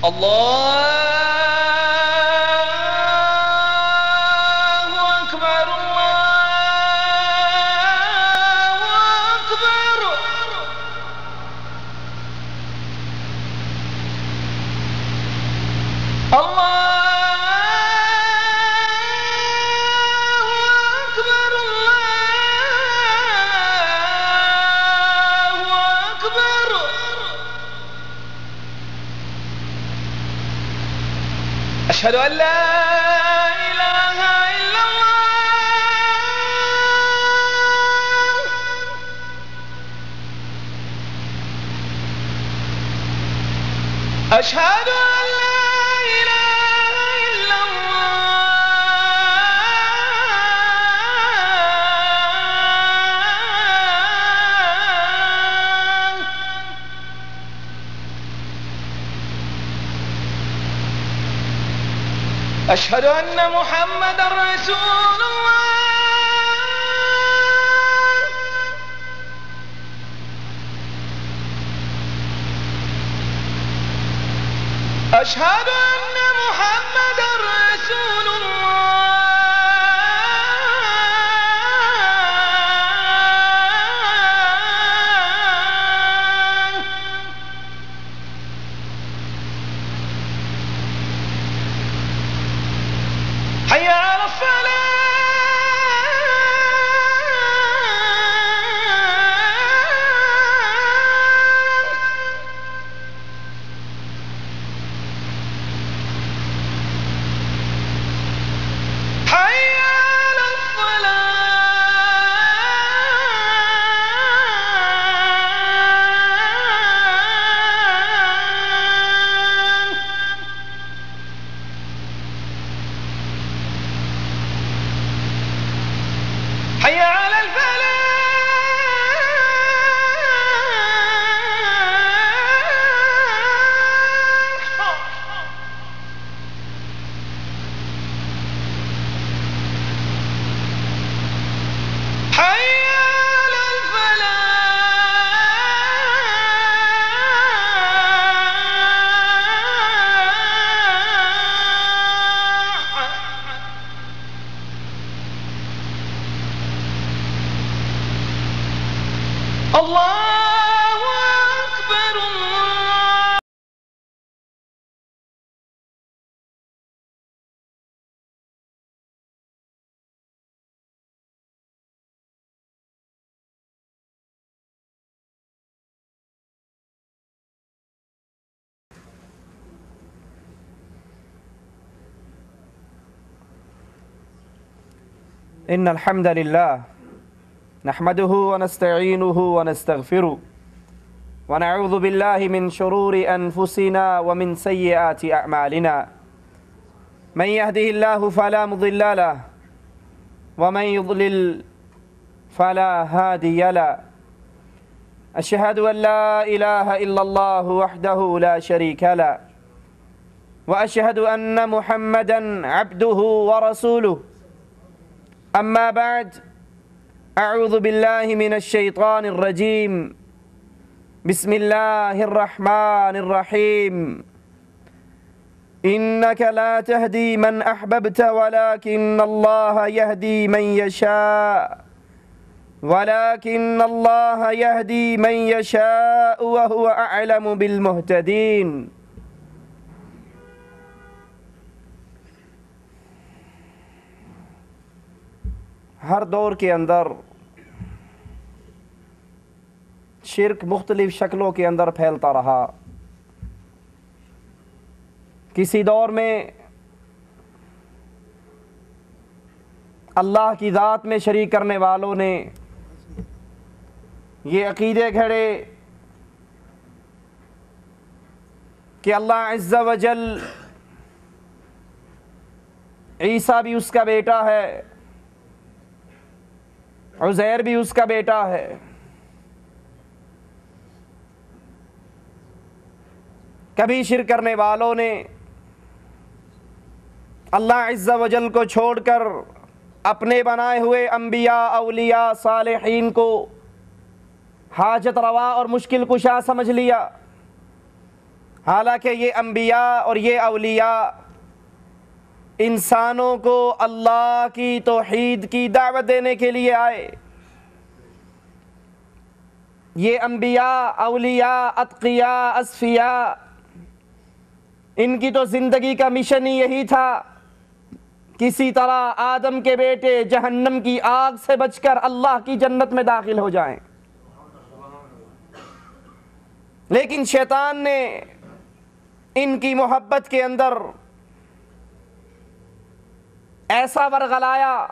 الله أكبر الله أكبر. أشهد أن لا إله إلا الله. أشهد أن لا إله إلا الله. أشهد أن محمدًا رسول الله. أشهد أن محمدًا رسول الله. حي على الصلاة. حي على حي على الفلاح. حي على الفلاح. الله أكبر الله. إن الحمد لله نحمده ونستعينه ونستغفره ونعوذ بالله من شرور أنفسنا ومن سيئات أعمالنا. من يهده الله فلا مضل له ومن يضلل فلا هادي له. أشهد أن لا إله إلا الله وحده لا شريك له وأشهد أن محمدًا عبده ورسوله. أما بعد، أعوذ بالله من الشيطان الرجيم. بسم الله الرحمن الرحيم. إنك لا تهدي من أحببت ولكن الله يهدي من يشاء ولكن الله يهدي من يشاء وهو أعلم بالمهتدين. ہر دور کے اندر شرک مختلف شکلوں کے اندر پھیلتا رہا. کسی دور میں اللہ کی ذات میں شریک کرنے والوں نے یہ عقیدے گھڑے کہ اللہ عز و جل عیسیٰ بھی اس کا بیٹا ہے، عزیر بھی اس کا بیٹا ہے. کبھی شرک کرنے والوں نے اللہ عز و جل کو چھوڑ کر اپنے بنائے ہوئے انبیاء، اولیاء، صالحین کو حاجت روا اور مشکل کشا سمجھ لیا. حالانکہ یہ انبیاء اور یہ اولیاء انسانوں کو اللہ کی توحید کی دعوت دینے کے لیے آئے۔ یہ انبیاء، اولیاء، اتقیاء، اصفیاء، ان کی تو زندگی کا مشن ہی یہی تھا، کسی طرح آدم کے بیٹے جہنم کی آگ سے بچ کر اللہ کی جنت میں داخل ہو جائیں۔ لیکن شیطان نے ان کی محبت کے اندر ایسا ورغلایا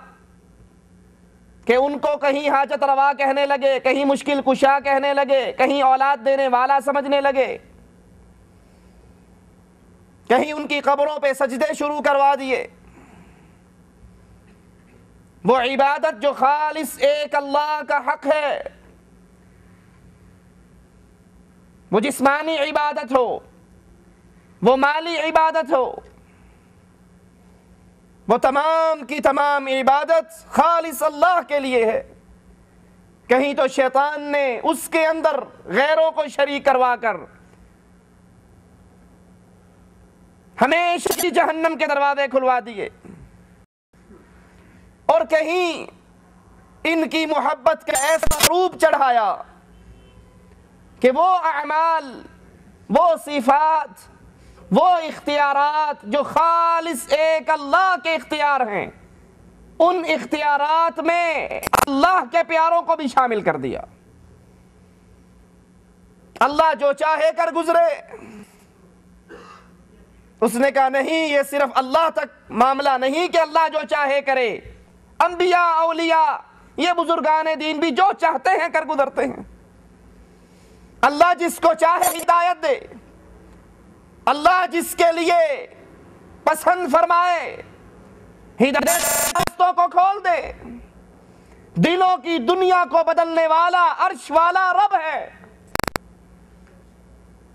کہ ان کو کہیں حاجت روا کہنے لگے، کہیں مشکل کشا کہنے لگے، کہیں اولاد دینے والا سمجھنے لگے، کہیں ان کی قبروں پہ سجدے شروع کروا دیے۔ وہ عبادت جو خالص ایک اللہ کا حق ہے، وہ جسمانی عبادت ہو، وہ مالی عبادت ہو، وہ تمام کی تمام عبادت خالص اللہ کے لیے ہے، کہیں تو شیطان نے اس کے اندر غیروں کو شریک کروا کر ہمیشہ کی جہنم کے دروازے کھلوا دیے، اور کہیں ان کی محبت کا ایسا روپ چڑھایا کہ وہ اعمال، وہ صفات، وہ اختیارات جو خالص ایک اللہ کے اختیار ہیں، ان اختیارات میں اللہ کے پیاروں کو بھی شامل کر دیا۔ اللہ جو چاہے کر گزرے، اس نے کہا نہیں، یہ صرف اللہ تک معاملہ نہیں کہ اللہ جو چاہے کرے، انبیاء، اولیاء، یہ بزرگان دین بھی جو چاہتے ہیں کر گزرتے ہیں۔ اللہ جس کو چاہے ہدایت دے، اللہ جس کے لیے پسند فرمائے ہدایت راستوں کو کھول دے۔ دلوں کی دنیا کو بدلنے والا عرش والا رب ہے۔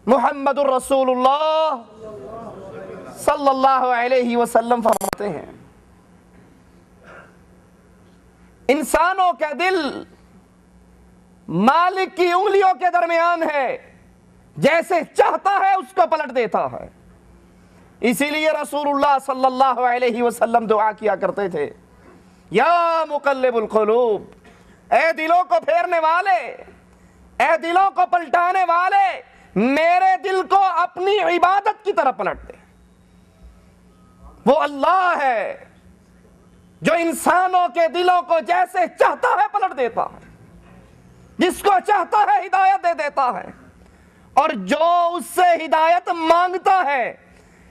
محمد الرسول اللہ صلی اللہ علیہ وسلم فرماتے ہیں، انسانوں کا دل مالک کی انگلیوں کے درمیان ہے، جیسے چاہتا ہے اس کو پلٹ دیتا ہے۔ اسی لیے رسول اللہ صلی اللہ علیہ وسلم دعا کیا کرتے تھے، یا مقلب القلوب، اے دلوں کو پھیرنے والے، اے دلوں کو پلٹانے والے، میرے دل کو اپنی عبادت کی طرف پلٹ دے۔ وہ اللہ ہے جو انسانوں کے دلوں کو جیسے چاہتا ہے پلٹ دیتا ہے، جس کو چاہتا ہے ہدایت دے دیتا ہے، اور جو اس سے ہدایت مانگتا ہے،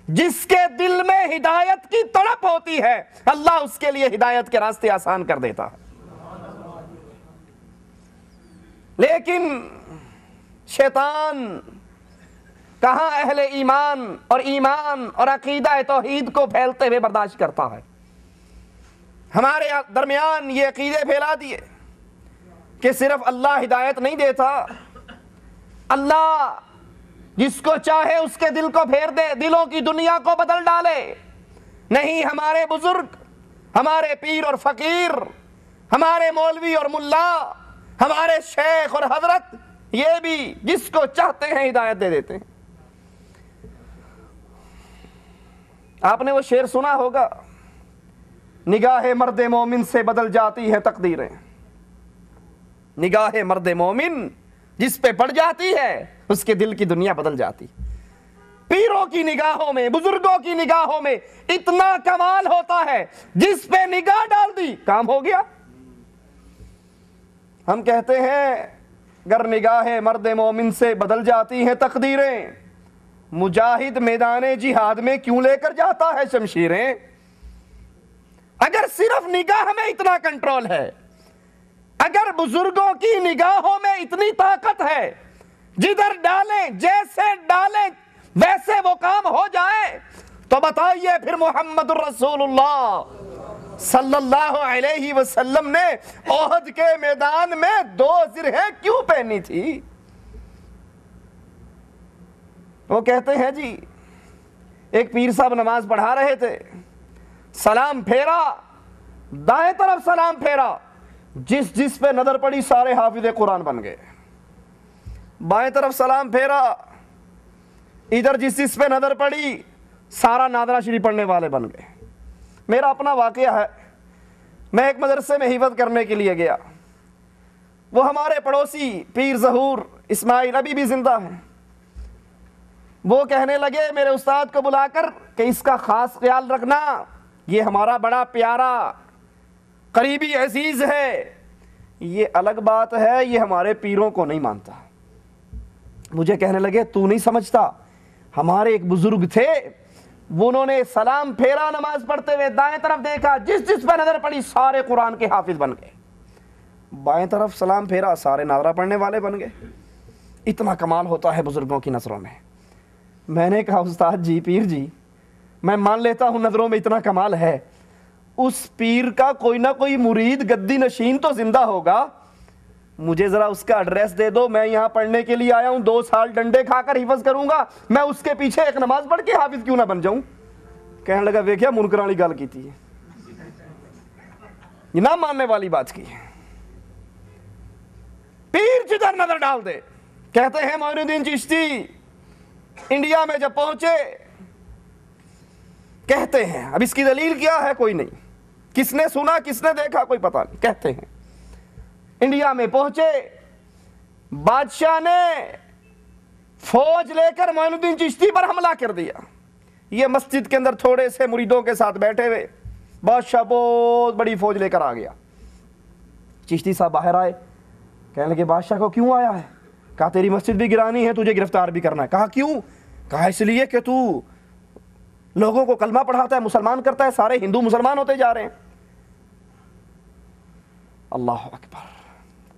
جس کے دل میں ہدایت کی تڑپ ہوتی ہے، اللہ اس کے لیے ہدایت کے راستے آسان کر دیتا ہے۔ لیکن شیطان کہاں اہل ایمان اور عقیدہ توحید کو پھیلتے ہوئے برداشت کرتا ہے۔ ہمارے درمیان یہ عقیدے پھیلا دیے کہ صرف اللہ ہدایت نہیں دیتا، اللہ جس کو چاہے اس کے دل کو پھیر دے، دلوں کی دنیا کو بدل ڈالے۔ نہیں، ہمارے بزرگ، ہمارے پیر اور فقیر، ہمارے مولوی اور ملا، ہمارے شیخ اور حضرت، یہ بھی جس کو چاہتے ہیں ہدایت دے دیتے ہیں۔ آپ نے وہ شعر سنا ہوگا، نگاہ مرد مومن سے بدل جاتی ہے تقدیریں، نگاہ مرد مومن جس پہ پڑ جاتی ہے اس کے دل کی دنیا بدل جاتی۔ پیروں کی نگاہوں میں، بزرگوں کی نگاہوں میں اتنا کمال ہوتا ہے، جس پہ نگاہ ڈال دی کام ہو گیا۔ ہم کہتے ہیں گر نگاہ مرد مومن سے بدل جاتی ہیں تقدیریں، مجاہد میدان جہاد میں کیوں لے کر جاتا ہے شمشیریں۔ اگر صرف نگاہ میں اتنا کنٹرول ہے، اگر بزرگوں کی نگاہوں میں اتنی طاقت ہے، جدھر ڈالیں، جیسے ڈالیں ویسے وہ کام ہو جائے، تو بتائیے پھر محمد الرسول اللہ صلی اللہ علیہ وسلم نے احد کے میدان میں 2 زرہیں کیوں پہنی تھی؟ وہ کہتے ہیں جی، ایک پیر صاحب نماز پڑھا رہے تھے، سلام پھیرا، دائیں طرف سلام پھیرا، جس پہ نظر پڑی سارے حافظ قرآن بن گئے۔ بائیں طرف سلام پھیرا، ادھر جس پہ نظر پڑی سارا نادرہ شریف پڑھنے والے بن گئے. میرا اپنا واقعہ ہے. میں ایک مدرسے میں حفظ کرنے کے لیے گیا. وہ ہمارے پڑوسی پیر ظہور اسماعیل ابھی بھی زندہ ہیں. وہ کہنے لگے میرے استاد کو بلا کر کہ اس کا خاص خیال رکھنا, یہ ہمارا بڑا پیارا قریبی عزیز ہے. یہ الگ بات ہے یہ ہمارے پیروں کو نہیں مانتا. مجھے کہنے لگے تو نہیں سمجھتا, ہمارے ایک بزرگ تھے, انہوں نے سلام پھیرا نماز پڑھتے ہوئے, دائیں طرف دیکھا, جس پہ نظر پڑی سارے قرآن کے حافظ بن گئے. بائیں طرف سلام پھیرا سارے نادرہ پڑھنے والے بن گئے. اتنا کمال ہوتا ہے بزرگوں کی نظروں میں. میں نے کہا استاد جی, پیر جی, میں مان لیتا ہوں نظروں میں اتنا کمال ہے, اس پیر کا کوئی نہ کوئی مرید گدی نشین تو زندہ ہوگا, مجھے ذرا اس کا ایڈریس دے دو, میں یہاں پڑھنے کے لیے آیا ہوں, 2 سال ڈنڈے کھا کر حفظ کروں گا, میں اس کے پیچھے ایک نماز پڑھ کے حافظ کیوں نہ بن جاؤں. کہنے لگا ویکھیا منکر والی گل کیتی ہے, یہ نہ ماننے والی بات کی ہے. پیر جدھر نظر ڈال دے. کہتے ہیں معین الدین چشتی انڈیا میں جب پہنچے, کہتے ہیں, اب اس کی دلیل کیا ہے کوئی نہیں, کس نے سنا کس نے دیکھا کوئی پتہ نہیں, کہتے ہیں انڈیا میں پہنچے, بادشاہ نے فوج لے کر معین الدین چشتی پر حملہ کر دیا. یہ مسجد کے اندر تھوڑے سے مریدوں کے ساتھ بیٹھے ہوئے, بادشاہ بہت بڑی فوج لے کر آ گیا. چشتی صاحب باہر آئے, کہنے لگے بادشاہ کو کیوں آیا ہے؟ کہا تیری مسجد بھی گرانی ہے, تجھے گرفتار بھی کرنا ہے. کہا کیوں؟ کہا اس لیے کہ تو لوگوں کو کلمہ پڑھاتا ہے, مسلمان کرتا ہے, سارے ہندو مسلمان ہوتے جا رہے ہیں. اللہ اکبر.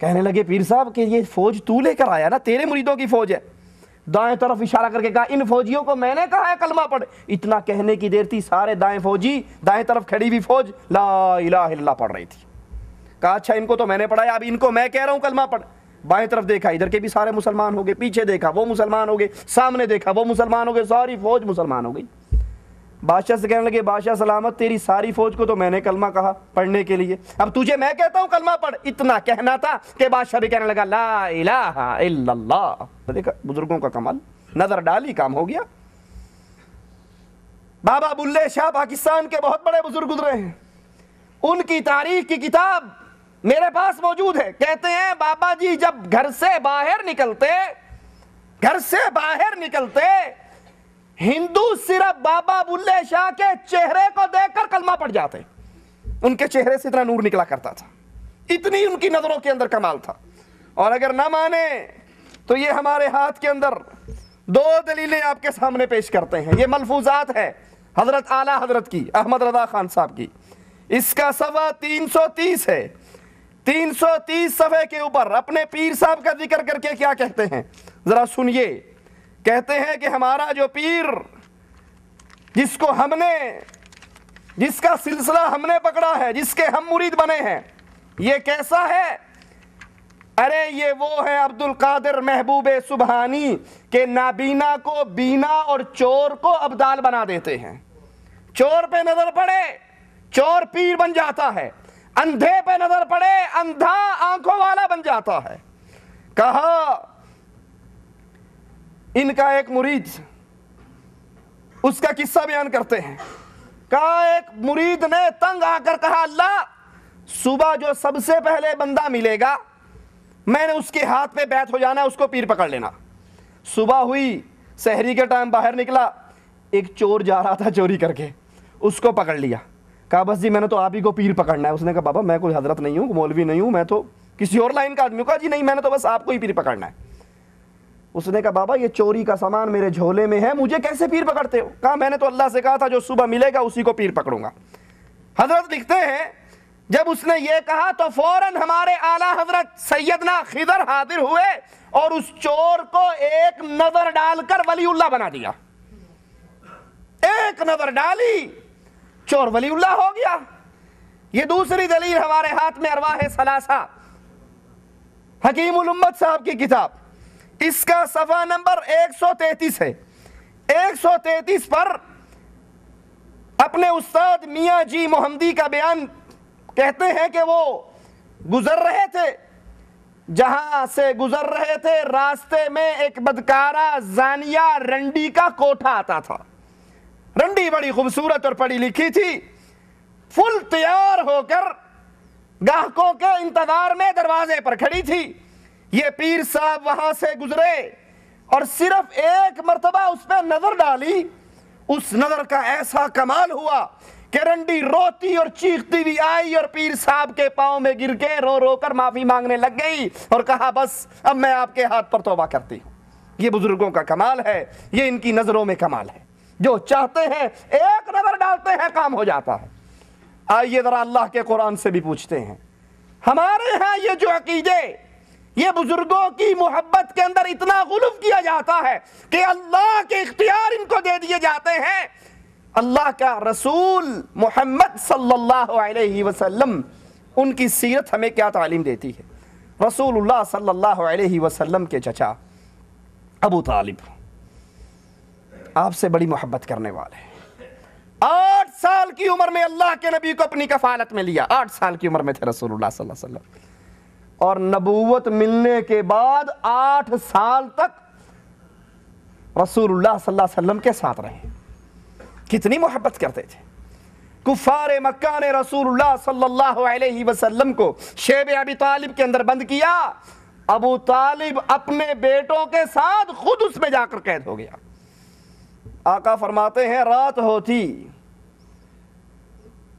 کہنے لگے پیر صاحب کہ یہ فوج تو لے کر آیا نا, تیرے مریدوں کی فوج ہے. دائیں طرف اشارہ کر کے کہا ان فوجیوں کو میں نے کہا ہے کلمہ پڑھ. اتنا کہنے کی دیر تھی, سارے دائیں فوجی, دائیں طرف کھڑی ہوئی فوج لا الہ الا اللہ پڑھ رہی تھی. کہا اچھا ان کو تو میں نے پڑھایا, اب ان کو میں کہہ رہا ہوں کلمہ پڑھ. بائیں طرف دیکھا, ادھر کے بھی سارے مسلمان ہو گئے, پیچھے دیکھا وہ مسلمان ہو گئے, سامنے دیکھا وہ مسلمان ہو گئے, ساری فوج مسلمان ہو گئی. بادشاہ سے کہنے لگے بادشاہ سلامت, تیری ساری فوج کو تو میں نے کلمہ کہا پڑھنے کے لیے, اب تجھے میں کہتا ہوں کلمہ پڑھ. اتنا کہنا تھا کہ بادشاہ بھی کہنے لگا لا الہ الا اللہ. دیکھا بزرگوں کا کمال, نظر ڈالی کام ہو گیا. بابا بلے شاہ پاکستان کے بہت بڑے بزرگ گزرے ہیں, ان کی تاریخ کی کتاب میرے پاس موجود ہے. کہتے ہیں بابا جی جب گھر سے باہر نکلتے ہندو صرف بابا بلے شاہ کے چہرے کو دیکھ کر کلمہ پڑھ جاتے. ان کے چہرے سے اتنا نور نکلا کرتا تھا, اتنی ان کی نظروں کے اندر کمال تھا. اور اگر نہ مانے تو یہ ہمارے ہاتھ کے اندر 2 دلیلیں آپ کے سامنے پیش کرتے ہیں. یہ ملفوظات ہے حضرت اعلیٰ حضرت کی, احمد رضا خان صاحب کی. اس کا صفحہ 330 ہے. 330 صفحے کے اوپر اپنے پیر صاحب کا ذکر کر کے کیا کہتے ہیں ذرا سنیے. کہتے ہیں کہ ہمارا جو پیر, جس کا سلسلہ ہم نے پکڑا ہے, جس کے ہم مرید بنے ہیں, یہ کیسا ہے؟ ارے یہ وہ ہے عبد القادر محبوب سبحانی کہ نابینا کو بینا اور چور کو ابدال بنا دیتے ہیں. چور پہ نظر پڑے چور پیر بن جاتا ہے, اندھے پہ نظر پڑے اندھا آنکھوں والا بن جاتا ہے. کہا ان کا ایک مرید, اس کا قصہ بیان کرتے ہیں. کہا ایک مرید نے تنگ آ کر کہا اللہ صبح جو سب سے پہلے بندہ ملے گا میں نے اس کے ہاتھ پہ بیعت ہو جانا, اس کو پیر پکڑ لینا. صبح ہوئی, سحری کے ٹائم باہر نکلا, ایک چور جا رہا تھا چوری کر کے, اس کو پکڑ لیا. کہا بس جی میں نے تو آپ ہی کو پیر پکڑنا ہے. اس نے کہا بابا میں کوئی حضرت نہیں ہوں, مولوی نہیں ہوں, میں تو کسی اور لائن کا آدمی ہوں. کہا جی نہیں میں نے تو بس آپ کو ہی پیر پکڑنا ہے. اس نے کہا بابا یہ چوری کا سامان میرے جھولے میں ہے, مجھے کیسے پیر پکڑتے ہو؟ کہا میں نے تو اللہ سے کہا تھا جو صبح ملے گا اسی کو پیر پکڑوں گا. حضرت لکھتے ہیں جب اس نے یہ کہا تو فوراً ہمارے اعلیٰ حضرت سیدنا خضر حاضر ہوئے اور اس چور کو ایک نظر ڈال کر ولی اللہ بنا دیا. ایک نظر ڈالی, چور ولی اللہ ہو گیا. یہ دوسری دلیل ہمارے ہاتھ میں ارواح ثلاثہ, حکیم الامت صاحب کی کتاب, اس کا صفحہ نمبر 133 ہے. 133 پر اپنے استاد میاں جی محمدی کا بیان کہتے ہیں کہ وہ گزر رہے تھے, جہاں سے گزر رہے تھے راستے میں ایک بدکارہ زانیہ رنڈی کا کوٹھا آتا تھا. رنڈی بڑی خوبصورت اور پڑھی لکھی تھی, فل تیار ہو کر گاہکوں کے انتظار میں دروازے پر کھڑی تھی. یہ پیر صاحب وہاں سے گزرے اور صرف ایک مرتبہ اس پہ نظر ڈالی. اس نظر کا ایسا کمال ہوا کہ رنڈی روتی اور چیختی بھی آئی اور پیر صاحب کے پاؤں میں گر کے رو رو کر معافی مانگنے لگ گئی اور کہا بس اب میں آپ کے ہاتھ پر توبہ کرتی ہوں. یہ بزرگوں کا کمال ہے, یہ ان کی نظروں میں کمال ہے. جو چاہتے ہیں ایک نظر ڈالتے ہیں کام ہو جاتا ہے. آئیے ذرا اللہ کے قرآن سے بھی پوچھتے ہیں, ہمارے ہاں یہ جو عقیدے, یہ بزرگوں کی محبت کے اندر اتنا غلو کیا جاتا ہے کہ اللہ کے اختیار ان کو دے دیے جاتے ہیں. اللہ کا رسول محمد صلی اللہ علیہ وسلم, ان کی سیرت ہمیں کیا تعلیم دیتی ہے؟ رسول اللہ صلی اللہ علیہ وسلم کے چچا ابو طالب آپ سے بڑی محبت کرنے والے, 8 سال کی عمر میں اللہ کے نبی کو اپنی کفالت میں لیا. 8 سال کی عمر میں تھے رسول اللہ صلی اللہ علیہ وسلم, اور نبوت ملنے کے بعد 8 سال تک رسول اللہ صلی اللہ علیہ وسلم کے ساتھ رہے. کتنی محبت کرتے تھے. کفار مکہ نے رسول اللہ صلی اللہ علیہ وسلم کو شیب ابی طالب کے اندر بند کیا. ابو طالب اپنے بیٹوں کے ساتھ خود اس میں جا کر قید ہو گیا. آقا فرماتے ہیں رات ہوتی,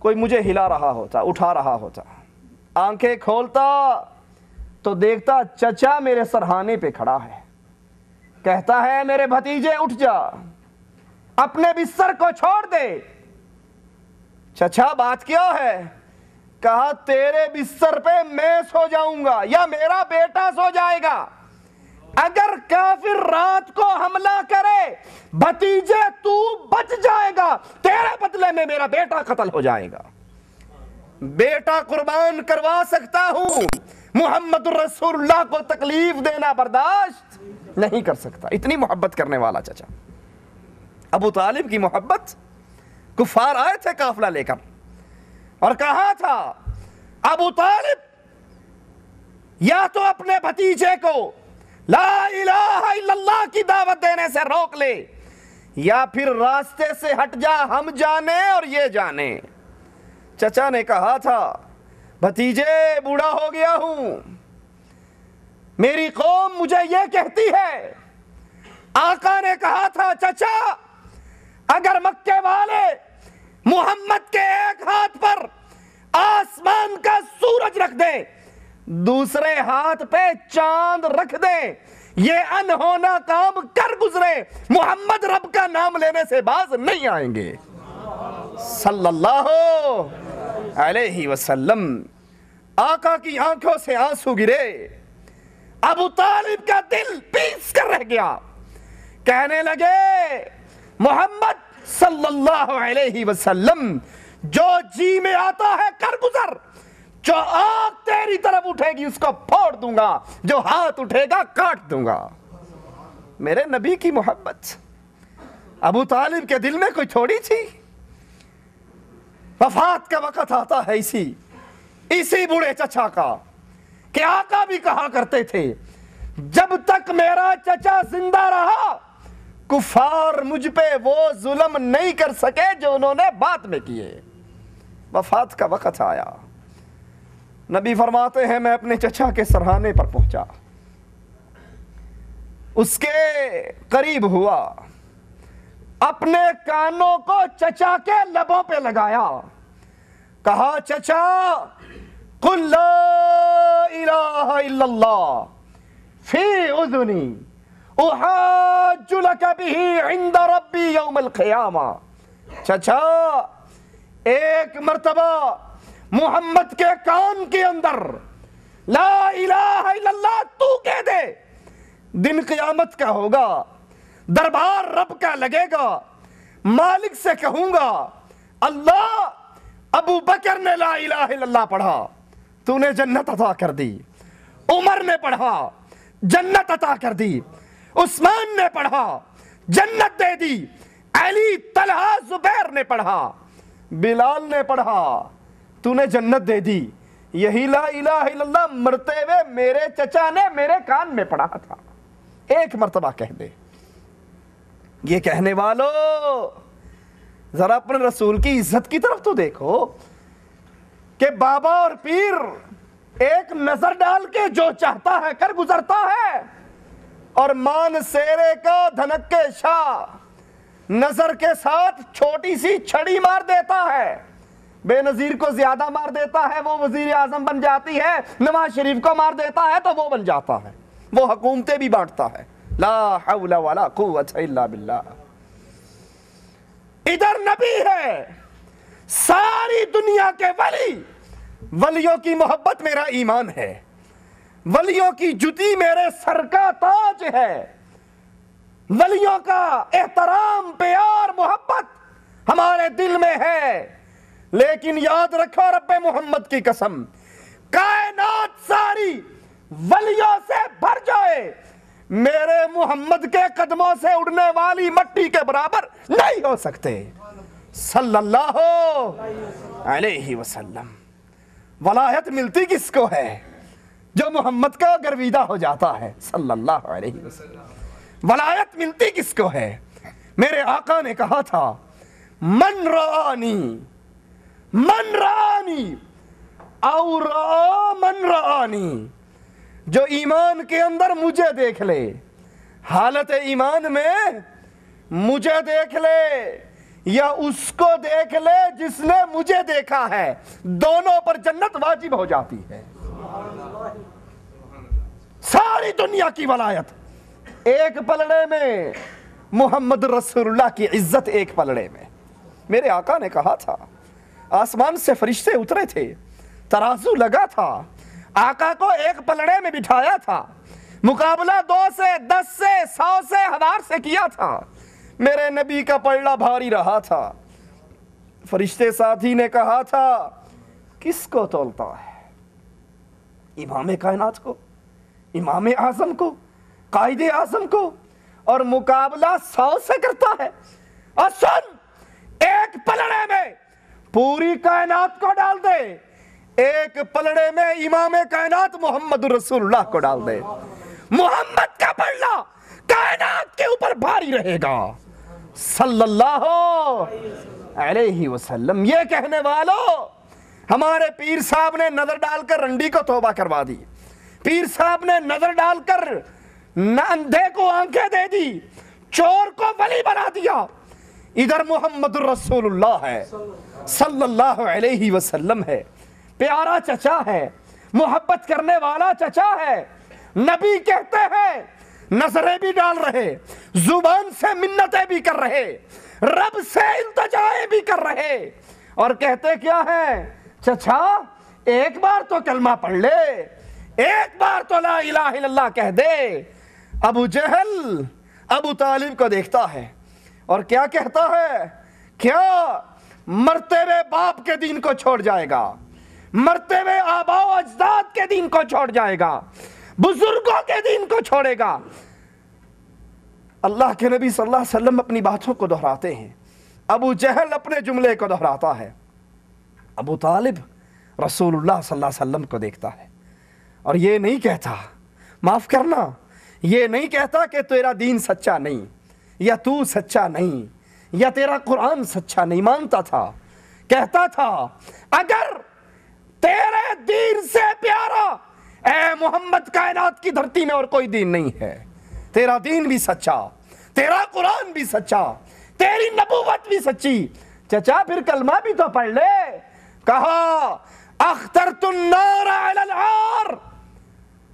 کوئی مجھے ہلا رہا ہوتا, اٹھا رہا ہوتا, آنکھیں کھولتا تو دیکھتا چچا میرے سرہانے پہ کھڑا ہے. کہتا ہے میرے بھتیجے اٹھ جا, اپنے بستر کو چھوڑ دے. چچا بات کیا ہے؟ کہا تیرے بستر پہ میں سو جاؤں گا یا میرا بیٹا سو جائے گا. اگر کافر رات کو حملہ کرے بھتیجے تو بچ جائے گا, تیرے بدلے میں میرا بیٹا قتل ہو جائے گا. بیٹا قربان کروا سکتا ہوں, محمد رسول اللہ کو تکلیف دینا برداشت نہیں کر سکتا. اتنی محبت کرنے والا چچا. ابو طالب کی محبت, کفار آئے تھے قافلہ لے کر اور کہا تھا ابو طالب یا تو اپنے بھتیجے کو لا الہ الا اللہ کی دعوت دینے سے روک لے یا پھر راستے سے ہٹ جا, ہم جانے اور یہ جانے. چچا نے کہا تھا بھتیجے بوڑھا ہو گیا ہوں, میری قوم مجھے یہ کہتی ہے. آقا نے کہا تھا چچا اگر مکے والے محمد کے ایک ہاتھ پر آسمان کا سورج رکھ دیں, دوسرے ہاتھ پہ چاند رکھ دیں, یہ انہونا کام کر گزرے, محمد رب کا نام لینے سے باز نہیں آئیں گے صلی اللہ علیہ وسلم. آقا کی آنکھوں سے آنسو گرے. ابو طالب کا دل پیس کر رہ گیا. کہنے لگے محمد صلی اللہ علیہ وسلم جو جی میں آتا ہے کر گزر, جو آنکھ تیری طرف اٹھے گی اس کو پھوڑ دوں گا, جو ہاتھ اٹھے گا کاٹ دوں گا. میرے نبی کی محبت ابو طالب کے دل میں کوئی تھوڑی تھی. وفات کا وقت آتا ہے اسی بوڑھے چچا کا کہ آقا بھی کہا کرتے تھے جب تک میرا چچا زندہ رہا کفار مجھ پہ وہ ظلم نہیں کر سکے جو انہوں نے بعد میں کیے. وفات کا وقت آیا, نبی فرماتے ہیں میں اپنے چچا کے سرہانے پر پہنچا, اس کے قریب ہوا, اپنے کانوں کو چچا کے لبوں پہ لگایا, کہا چچا قل لا الہ الا اللہ فی اذنی احاج لک بہ عند ربی یوم القیامہ. چچا ایک مرتبہ محمد کے کان کے اندر لا الہ الا اللہ تو کہہ دے, دن قیامت کا ہوگا, دربار رب کا لگے گا, مالک سے کہوں گا اللہ ابو بکر نے لا الہ الا اللہ پڑھا تو نے جنت عطا کر دی, عمر نے پڑھا جنت عطا کر دی, عثمان نے پڑھا جنت دے دی, علی طلحہ زبیر نے پڑھا, بلال نے پڑھا تو نے جنت دے دی, یہی لا الہ الا اللہ مرتے ہوئے میرے چچا نے میرے کان میں پڑھا تھا، ایک مرتبہ کہہ دے۔ یہ کہنے والوں ذرا اپنے رسول کی عزت کی طرف تو دیکھو کہ بابا اور پیر ایک نظر ڈال کے جو چاہتا ہے کر گزرتا ہے، اور مان سیرے کا دھنک کے شاہ نظر کے ساتھ چھوٹی سی چھڑی مار دیتا ہے، بے نظیر کو زیادہ مار دیتا ہے وہ وزیر اعظم بن جاتی ہے، نواز شریف کو مار دیتا ہے تو وہ بن جاتا ہے، وہ حکومتیں بھی بانٹتا ہے۔ لا حول ولا قوت الا باللہ۔ ادھر نبی ہے، ساری دنیا کے ولی، ولیوں کی محبت میرا ایمان ہے، ولیوں کی جوتی میرے سر کا تاج ہے، ولیوں کا احترام پیار محبت ہمارے دل میں ہے، لیکن یاد رکھو رب محمد کی قسم، کائنات ساری ولیوں سے بھر جائے، میرے محمد کے قدموں سے اڑنے والی مٹی کے برابر نہیں ہو سکتے صلی اللہ علیہ وسلم۔ ولایت ملتی کس کو ہے؟ جو محمد کا گرویدہ ہو جاتا ہے صلی اللہ علیہ وسلم۔ ولایت ملتی کس کو ہے؟ میرے آقا نے کہا تھا من رآنی او رآ من رآنی، جو ایمان کے اندر مجھے دیکھ لے، حالت ایمان میں مجھے دیکھ لے یا اس کو دیکھ لے جس نے مجھے دیکھا ہے، دونوں پر جنت واجب ہو جاتی ہے۔ ساری دنیا کی ولایت ایک پلڑے میں، محمد رسول اللہ کی عزت ایک پلڑے میں۔ میرے آقا نے کہا تھا آسمان سے فرشتے اترے تھے، ترازو لگا تھا، آقا کو ایک پلڑے میں بٹھایا تھا، مقابلہ 2 سے 10 سے 100 سے 1000 سے کیا تھا، میرے نبی کا پلڑا بھاری رہا تھا۔ فرشتے ساتھی نے کہا تھا کس کو تولتا ہے؟ امام کائنات کو، امام اعظم کو، قائد اعظم کو، اور مقابلہ 100 سے کرتا ہے۔ اور سن، ایک پلڑے میں پوری کائنات کو ڈال دے، ایک پلڑے میں امام کائنات محمد رسول اللہ کو ڈال دے، محمد کا پلڑا کائنات کے اوپر بھاری رہے گا صلی اللہ علیہ وسلم۔ یہ کہنے والوں ہمارے پیر صاحب نے نظر ڈال کر رنڈی کو توبہ کروا دی، پیر صاحب نے نظر ڈال کر اندھے کو آنکھیں دے دی، چور کو ولی بنا دیا۔ ادھر محمد رسول اللہ ہے صلی اللہ علیہ وسلم ہے، پیارا چچا ہے، محبت کرنے والا چچا ہے، نبی کہتے ہیں، نظریں بھی ڈال رہے، زبان سے منتیں بھی کر رہے، رب سے التجائیں بھی کر رہے، اور کہتے کیا ہے؟ چچا ایک بار تو کلمہ پڑھ لے، ایک بار تو لا الہ الا اللہ کہہ دے۔ ابو جہل ابو طالب کو دیکھتا ہے اور کیا کہتا ہے؟ کیا مرتے ہوئے باپ کے دین کو چھوڑ جائے گا، مرتے ہوئے آباء و اجداد کے دین کو چھوڑ جائے گا، بزرگوں کے دین کو چھوڑے گا؟ اللہ کے نبی صلی اللہ علیہ وسلم اپنی باتوں کو دہراتے ہیں، ابو جہل اپنے جملے کو دہراتا ہے، ابو طالب رسول اللہ صلی اللہ علیہ وسلم کو دیکھتا ہے اور یہ نہیں کہتا، معاف کرنا، یہ نہیں کہتا کہ تیرا دین سچا نہیں، یا تو سچا نہیں، یا تیرا قرآن سچا نہیں، مانتا تھا، کہتا تھا اگر تیرے دین سے پیارا اے محمد کائنات کی دھرتی میں اور کوئی دین نہیں ہے، تیرا دین بھی سچا، تیرا قرآن بھی سچا، تیری نبوت بھی سچی، چچا پھر کلمہ بھی تو پڑھ لے۔ کہا اخترت النار علی العار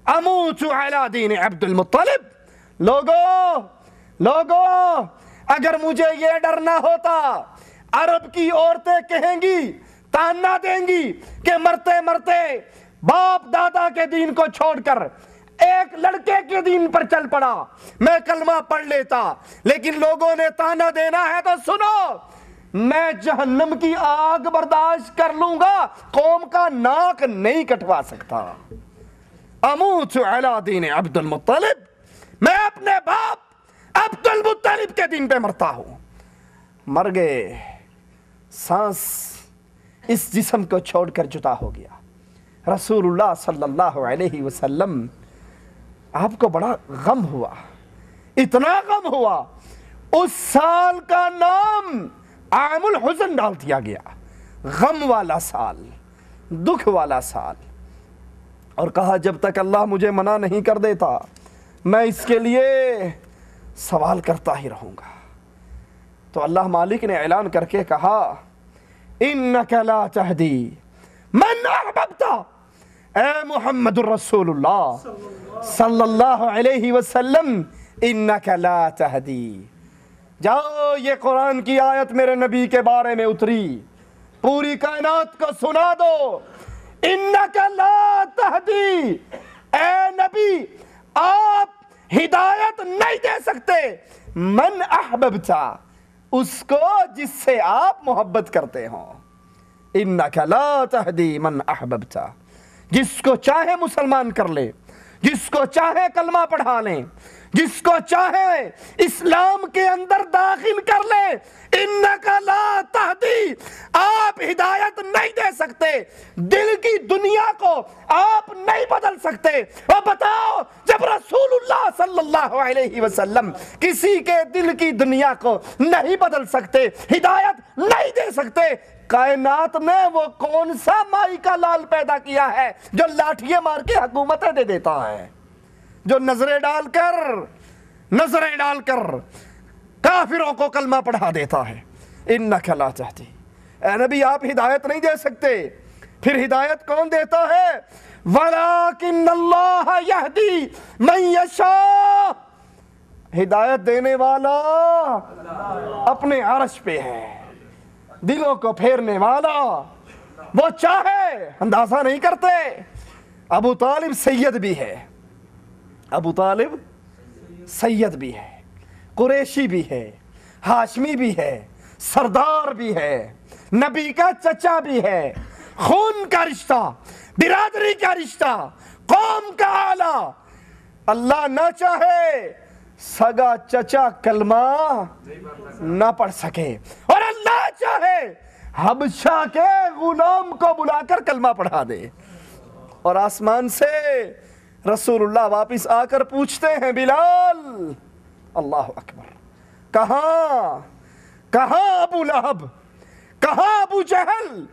اموت علی دین عبد المطلب۔ لوگو اگر مجھے یہ ڈر نہ ہوتا، عرب کی عورتیں کہیں گی، تانا دیں گی کہ مرتے مرتے باپ دادا کے دین کو چھوڑ کر ایک لڑکے کے دین پر چل پڑا، میں کلمہ پڑھ لیتا، لیکن لوگوں نے تانا دینا ہے تو سنو، میں جہنم کی آگ برداشت کر لوں گا، قوم کا ناک نہیں کٹوا سکتا۔ اموت علی دین عبد المطلب، میں اپنے باپ عبد المطلب کے دین پہ مرتا ہوں۔ مر گئے، سانس اس جسم کو چھوڑ کر جدا ہو گیا، رسول اللہ صلی اللہ علیہ وسلم آپ کو بڑا غم ہوا، اتنا غم ہوا، اس سال کا نام عام الحزن ڈال دیا گیا، غم والا سال، دکھ والا سال، اور کہا جب تک اللہ مجھے منع نہیں کر دیتا میں اس کے لیے سوال کرتا ہی رہوں گا۔ تو اللہ مالک نے اعلان کر کے کہا انک لا تہدی من احببت، اے محمد الرسول اللہ صلی اللہ علیہ وسلم انک لا تہدی، جاؤ یہ قرآن کی آیت میرے نبی کے بارے میں اتری، پوری کائنات کو سنا دو، انک لا تہدی، اے نبی آپ ہدایت نہیں دے سکتے، من احببت، اس کو جس سے آپ محبت کرتے ہوں، انک لا تہدی من احببت، جس کو چاہے مسلمان کر لے، جس کو چاہے کلمہ پڑھا لیں، جس کو چاہے اسلام کے اندر داخل کر لے، انک لا تہدی، آپ ہدایت نہیں دے سکتے، دل کی دنیا کو آپ نہیں بدل سکتے۔ اور بتاؤ جب رسول اللہ صلی اللہ علیہ وسلم کسی کے دل کی دنیا کو نہیں بدل سکتے، ہدایت نہیں دے سکتے، کائنات میں وہ کون سا مائی کا لال پیدا کیا ہے جو لاٹھیاں مار کے حکومتیں دے دیتا ہے، جو نظریں ڈال کر کافروں کو کلمہ پڑھا دیتا ہے۔ انک لا تہدی، اے نبی آپ ہدایت نہیں دے سکتے، پھر ہدایت کون دیتا ہے؟ وَلَٰكِنَّ اللَّهَ يَهْدِي مَن يَشَاءُ، ہدایت دینے والا اپنے عرش پہ ہے، دلوں کو پھیرنے والا، وہ چاہے اندازہ نہیں کرتے۔ ابو طالب سید بھی ہے، ابو طالب سید بھی ہے، قریشی بھی ہے، ہاشمی بھی ہے، سردار بھی ہے، نبی کا چچا بھی ہے، خون کا رشتہ، برادری کا رشتہ، قوم کا آلہ، اللہ نہ چاہے سگا چچا کلمہ نہ پڑھ سکے، اور اللہ چاہے حبشہ کے غلام کو بلا کر کلمہ پڑھا دے، اور آسمان سے رسول اللہ واپس آ کر پوچھتے ہیں بلال، اللہ اکبر، کہاں ابو لہب، کہاں ابو جہل،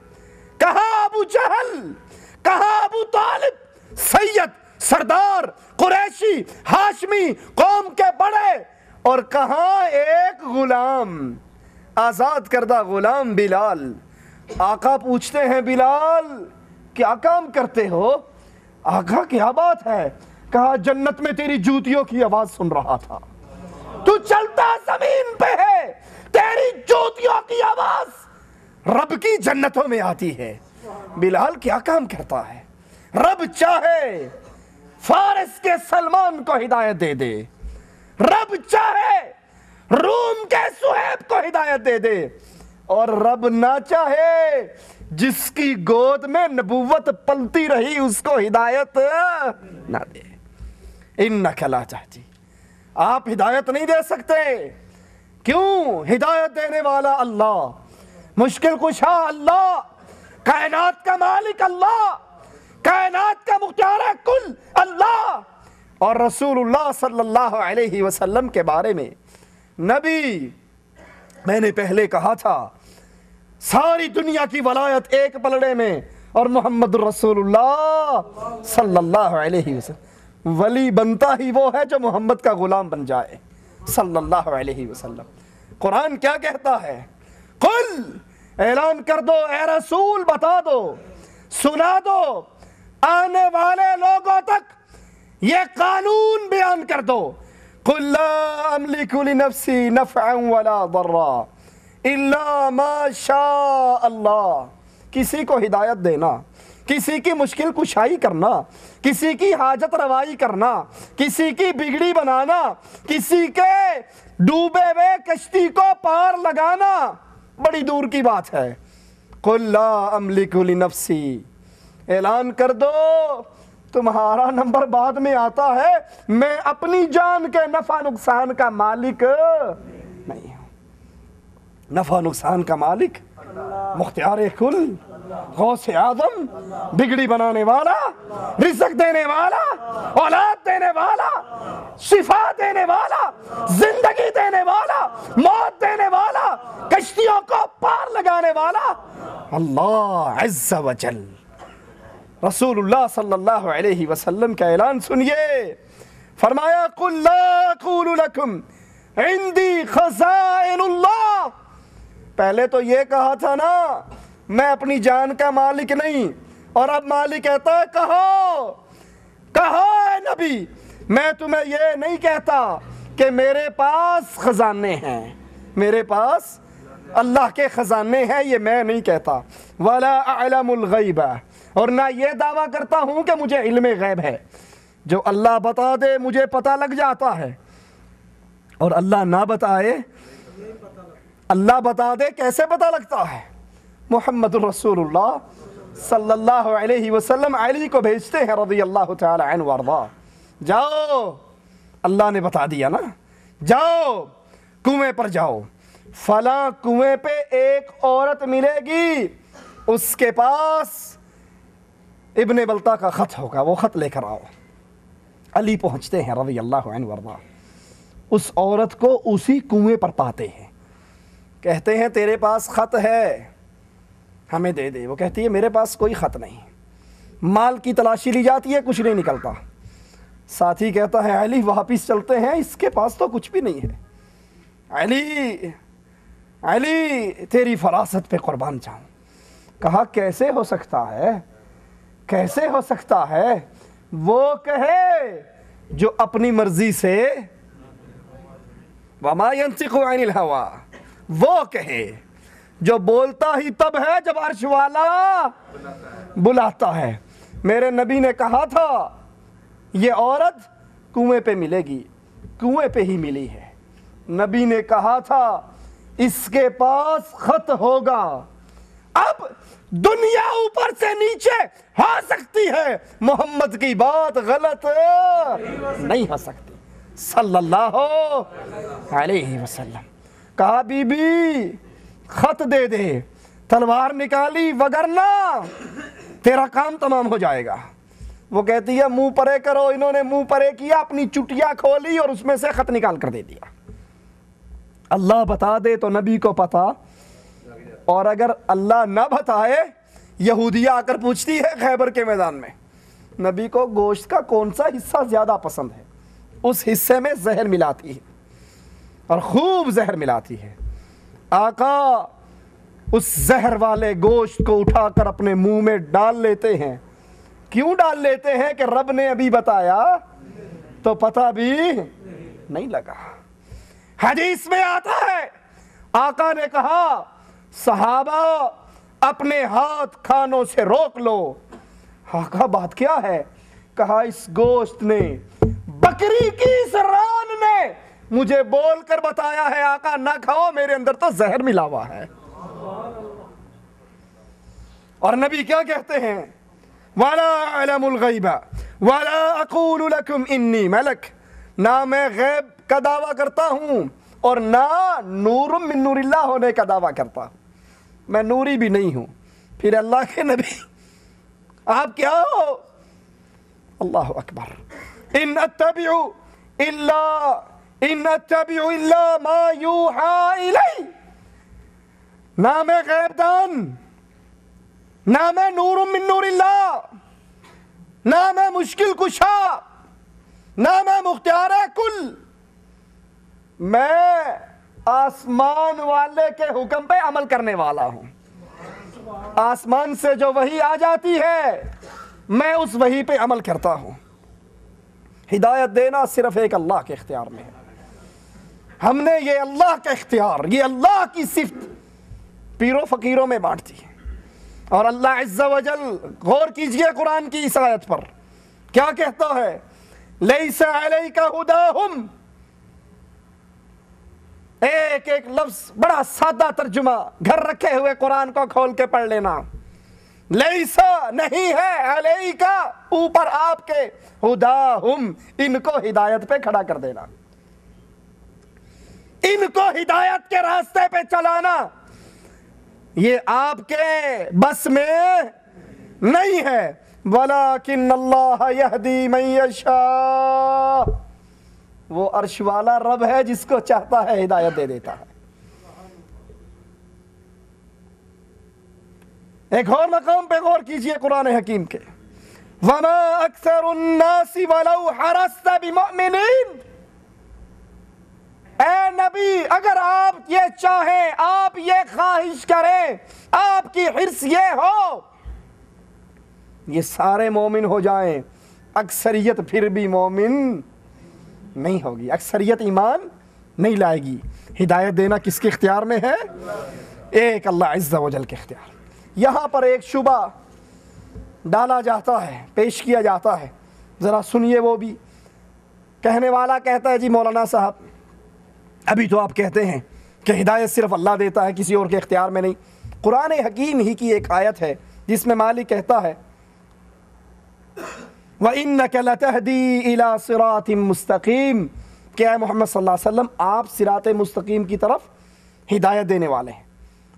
کہاں ابو طالب، سید، سردار، قریشی، ہاشمی، قوم کے بڑے، اور کہاں ایک غلام، آزاد کردہ غلام بلال۔ آقا پوچھتے ہیں بلال کیا کام کرتے ہو؟ آقا کیا بات ہے؟ کہا جنت میں تیری جوتیوں کی آواز سن رہا تھا، تو چلتا زمین پہ ہے، تیری جوتیوں کی آواز رب کی جنتوں میں آتی ہے۔ بلال کیا کام کرتا ہے؟ رب چاہے فارس کے سلمان کو ہدایت دے دے، رب چاہے روم کے سہیب کو ہدایت دے دے، اور رب نہ چاہے جس کی گود میں نبوت پلتی رہی اس کو ہدایت نہ دے۔ انک لا تہدی، آپ ہدایت نہیں دے سکتے، کیوں؟ ہدایت دینے والا اللہ، مشکل کشا اللہ، کائنات کا مالک اللہ، کائنات کا مختار کل اللہ۔ اور رسول اللہ صلی اللہ علیہ وسلم کے بارے میں نبی، میں نے پہلے کہا تھا ساری دنیا کی ولایت ایک پلڑے میں، اور محمد رسول اللہ صلی اللہ علیہ وسلم، ولی بنتا ہی وہ ہے جو محمد کا غلام بن جائے صلی اللہ علیہ وسلم۔ قرآن کیا کہتا ہے؟ قل، اعلان کر دو اے رسول، بتا دو، سنا دو، آنے والے لوگوں تک یہ قانون بیان کر دو، قل لا املک لنفسی نفعا ولا ضرا الا ما شاء اللہ۔ کسی کو ہدایت دینا، کسی کی مشکل کشائی کرنا، کسی کی حاجت روائی کرنا، کسی کی بگڑی بنانا، کسی کے ڈوبے ہوئے کشتی کو پار لگانا بڑی دور کی بات ہے۔ قل لا املک لنفسی، اعلان کر دو تمہارا نمبر بعد میں آتا ہے، میں اپنی جان کے نفع نقصان کا مالک نہیں ہوں۔ نفع نقصان کا مالک مختار کل غوث اعظم، بگڑی بنانے والا، رزق دینے والا، اولاد دینے والا، شفا دینے والا، زندگی دینے والا، موت دینے والا، کشتیوں کو پار لگانے والا اللہ عز و جل۔ رسول اللہ صلی اللہ علیہ وسلم کا اعلان سنیے، فرمایا قل لا اقول لکم عندی خزائن اللہ۔ پہلے تو یہ کہا تھا نا میں اپنی جان کا مالک نہیں، اور اب مالک کہتا ہے کہو اے نبی، میں تمہیں یہ نہیں کہتا کہ میرے پاس خزانے ہیں، میرے پاس اللہ کے خزانے ہیں، یہ میں نہیں کہتا۔ ولا اعلم الغیب، اور نہ یہ دعویٰ کرتا ہوں کہ مجھے علم غیب ہے، جو اللہ بتا دے مجھے پتہ لگ جاتا ہے، اور اللہ نہ بتائے، اللہ بتا دے کیسے پتہ لگتا ہے؟ محمد الرسول اللہ صلی اللہ علیہ وسلم علی کو بھیجتے ہیں رضی اللہ تعالی عنہ وارضاہ، جاؤ، اللہ نے بتا دیا نا، جاؤ کنویں پر جاؤ، فلاں کنویں پہ ایک عورت ملے گی، اس کے پاس ابن بلتا کا خط ہوگا، وہ خط لے کر آؤ۔ علی پہنچتے ہیں رضی اللہ عنہ وارضاہ، اس عورت کو اسی کنویں پر پاتے ہیں، کہتے ہیں تیرے پاس خط ہے ہمیں دے دے، وہ کہتی ہے میرے پاس کوئی خط نہیں، مال کی تلاشی لی جاتی ہے کچھ نہیں نکلتا، ساتھی کہتا ہے علی واپس چلتے ہیں، اس کے پاس تو کچھ بھی نہیں ہے۔ علی تیری فراست پہ قربان جاؤں۔ کہا کیسے ہو سکتا ہے، کیسے ہو سکتا ہے وہ کہے جو اپنی مرضی سے، وما ينطق عن الهوى، وہ کہے جو بولتا ہی تب ہے جب عرش والا بلاتا ہے۔ میرے نبی نے کہا تھا یہ عورت کنویں پہ ملے گی، کنویں پہ ہی ملی ہے۔ نبی نے کہا تھا اس کے پاس خط ہوگا۔ اب دنیا اوپر سے نیچے ہو سکتی ہے، محمد کی بات غلط نہیں ہو سکتی صلی اللہ علیہ وسلم۔ کہا بی بی خط دے دے، تلوار نکالی وگرنہ تیرا کام تمام ہو جائے گا۔ وہ کہتی ہے منہ پرے کرو، انہوں نے منہ پرے کیا، اپنی چٹیا کھولی اور اس میں سے خط نکال کر دے دیا۔ اللہ بتا دے تو نبی کو پتا، اور اگر اللہ نہ بتائے، یہودیہ آ کر پوچھتی ہے خیبر کے میدان میں نبی کو گوشت کا کون سا حصہ زیادہ پسند ہے، اس حصے میں زہر ملاتی ہے اور خوب زہر ملاتی ہے۔ آقا اس زہر والے گوشت کو اٹھا کر اپنے منہ میں ڈال لیتے ہیں۔ کیوں ڈال لیتے ہیں؟ کہ رب نے ابھی بتایا تو پتہ بھی نہیں لگا۔ حدیث میں آتا ہے آقا نے کہا صحابہ اپنے ہاتھ کھانوں سے روک لو۔ آقا بات کیا ہے؟ کہا اس گوشت نے، بکری کی اس ران نے مجھے بول کر بتایا ہے آقا نہ کھاؤ، میرے اندر تو زہر ملا ہوا ہے۔ اور نبی کیا کہتے ہیں؟ وَلَا أَعْلَمُ الْغَيْبَ وَلَا أَقُولُ لَكُمْ إِنِّي مَلَكٌ، نہ میں غیب کا دعویٰ کرتا ہوں اور نہ نور من نور اللہ ہونے کا دعویٰ کرتا ہوں، میں نوری بھی نہیں ہوں۔ پھر اللہ کے نبی آپ کیا ہو؟ اللہ اکبر۔ ان اتبع الا ما یوحى الی، نہ میں غیب دان، نہ میں نور من نور اللہ، نہ میں مشکل کشا، نہ میں مختار کل، میں آسمان والے کے حکم پہ عمل کرنے والا ہوں۔ آسمان سے جو وحی آ جاتی ہے میں اس وحی پہ عمل کرتا ہوں۔ ہدایت دینا صرف ایک اللہ کے اختیار میں ہے۔ ہم نے یہ اللہ کا اختیار، یہ اللہ کی صفت پیروں فقیروں میں بانٹ دی ہے۔ اور اللہ عز و جل، غور کیجئے قرآن کی اس آیت پر، کیا کہتا ہے؟ لیس علیک ھداھم، ایک ایک لفظ بڑا سادہ ترجمہ، گھر رکھے ہوئے قرآن کو کھول کے پڑھ لینا۔ لیسا نہیں ہے، علیکا اوپر آپ کے، ھداھم ان کو ہدایت پہ کھڑا کر دینا، ان کو ہدایت کے راستے پہ چلانا۔ یہ آپ کے بس میں نہیں ہے. وَلَٰكِنَّ اللَّهَ يَهْدِي مَن يَشَاءُ. وہ عرش والا رب ہے جس کو چاہتا ہے ہدایت دے دیتا ہے. ایک اور مقام پہ غور کیجئے قرآن حکیم کے. وَمَا أَكْثَرُ النَّاسِ وَلَوْ حَرَصْتَ بِمُؤْمِنِينَ. اے نبی اگر آپ یہ چاہیں, آپ یہ خواہش کریں, آپ کی حرص یہ ہو یہ سارے مومن ہو جائیں, اکثریت پھر بھی مومن نہیں ہوگی, اکثریت ایمان نہیں لائے گی. ہدایت دینا کس کے اختیار میں ہے؟ ایک اللہ عز و جل کے اختیار. یہاں پر ایک شبہ ڈالا جاتا ہے, پیش کیا جاتا ہے, ذرا سنیے. وہ بھی کہنے والا کہتا ہے جی مولانا صاحب ابھی تو آپ کہتے ہیں کہ ہدایت صرف اللہ دیتا ہے, کسی اور کے اختیار میں نہیں. قرآن حکیم ہی کی ایک آیت ہے جس میں مالک کہتا ہے وَإِنَّكَ لَتَهْدِي إِلَىٰ صِرَاطٍ مُسْتَقِيمٍ کہ اے محمد صلی اللہ علیہ وسلم آپ صراط مستقیم کی طرف ہدایت دینے والے ہیں.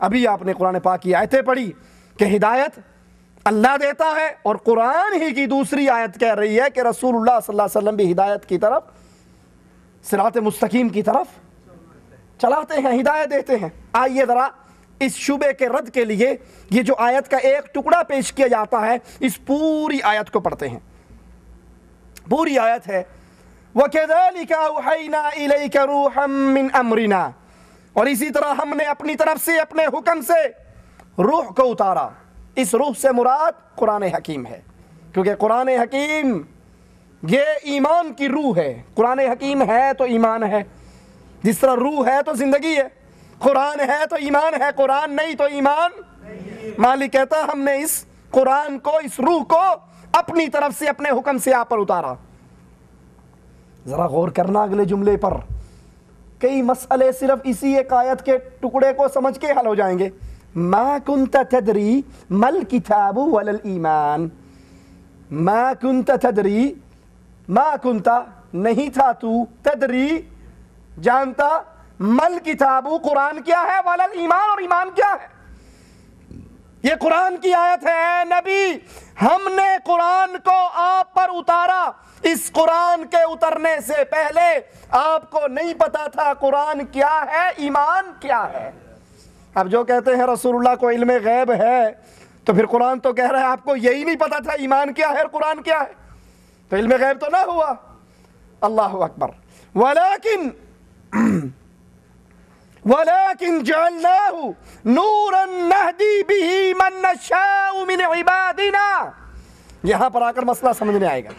ابھی آپ نے قرآن پاک کی آیتیں پڑھی کہ ہدایت اللہ دیتا ہے, اور قرآن ہی کی دوسری آیت کہہ رہی ہے کہ رسول اللہ صلی اللہ علیہ وسلم بھی ہدایت کی طرف, صراط مستقیم کی طرف چلاتے ہیں, ہدایت دیتے ہیں. آئیے ذرا اس شبے کے رد کے لیے یہ جو آیت کا ایک ٹکڑا پیش کیا جاتا ہے اس پوری آیت کو پڑھتے ہیں. پوری آیت ہے وَكَذَلِكَ أَوْحَيْنَا إِلَيْكَ رُوحًا مِّنْ أَمْرِنَا, اور اسی طرح ہم نے اپنی طرف سے اپنے حکم سے روح کو اتارا. اس روح سے مراد قرآن حکیم ہے, کیونکہ قرآن حکیم یہ ایمان کی روح ہے. قرآن حکیم ہے تو ایمان ہے, جس طرح روح ہے تو زندگی ہے. قرآن ہے تو ایمان ہے, قرآن نہیں تو ایمان. مالک کہتا ہم نے اس قرآن کو, اس روح کو اپنی طرف سے اپنے حکم سے آپ پر اتارا. ذرا غور کرنا اگلے جملے پر, کئی مسئلے صرف اسی ایک آیت کے ٹکڑے کو سمجھ کے حل ہو جائیں گے. ما کنت تدری مل کتاب ولا الایمان. ما کنت تدری, ما کنت نہیں تھا تو, تدری جانتا, مل کتاب قرآن کیا ہے, ولا الایمان اور ایمان کیا ہے. یہ قرآن کی آیت ہے. اے نبی ہم نے قرآن کو آپ پر اتارا, اس قرآن کے اترنے سے پہلے آپ کو نہیں پتا تھا قرآن کیا ہے, ایمان کیا ہے. اب جو کہتے ہیں رسول اللہ کو علم غیب ہے تو پھر قرآن تو کہہ رہا ہے آپ کو یہی نہیں پتا تھا ایمان کیا ہے اور قرآن کیا ہے, تو علم غیب تو نہ ہوا. اللہ اکبر. وَلَٰكِنْ جَعَلْنَاهُ نُورًا نَهْدِي بِهِ مَن نَّشَاءُ مِنْ عِبَادِنَا. یہاں پر آ کر مسئلہ سمجھنے آئے گا.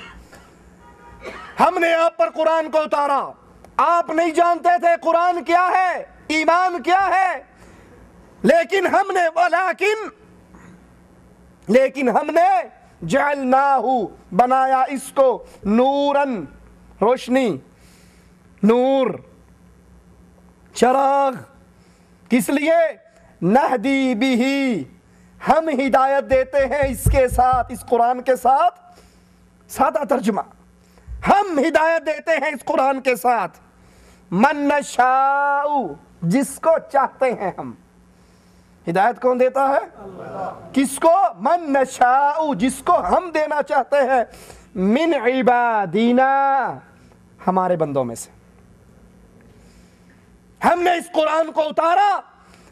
ہم نے آپ پر قرآن کو اتارا, آپ نہیں جانتے تھے قرآن کیا ہے, ایمان کیا ہے, لیکن ہم نے لیکن ہم نے جعلناہ بنایا اس کو, نوراً روشنی, نور چراغ. کس لیے؟ نہدی بھی, ہم ہدایت دیتے ہیں اس کے ساتھ, اس قرآن کے ساتھ. سادہ ترجمہ, ہم ہدایت دیتے ہیں اس قرآن کے ساتھ. من نشاء, جس کو چاہتے ہیں ہم. ہدایت کون دیتا ہے؟ کس کو؟ من نشاء, جس کو ہم دینا چاہتے ہیں. من عبادینا, ہمارے بندوں میں سے. ہم نے اس قرآن کو اتارا,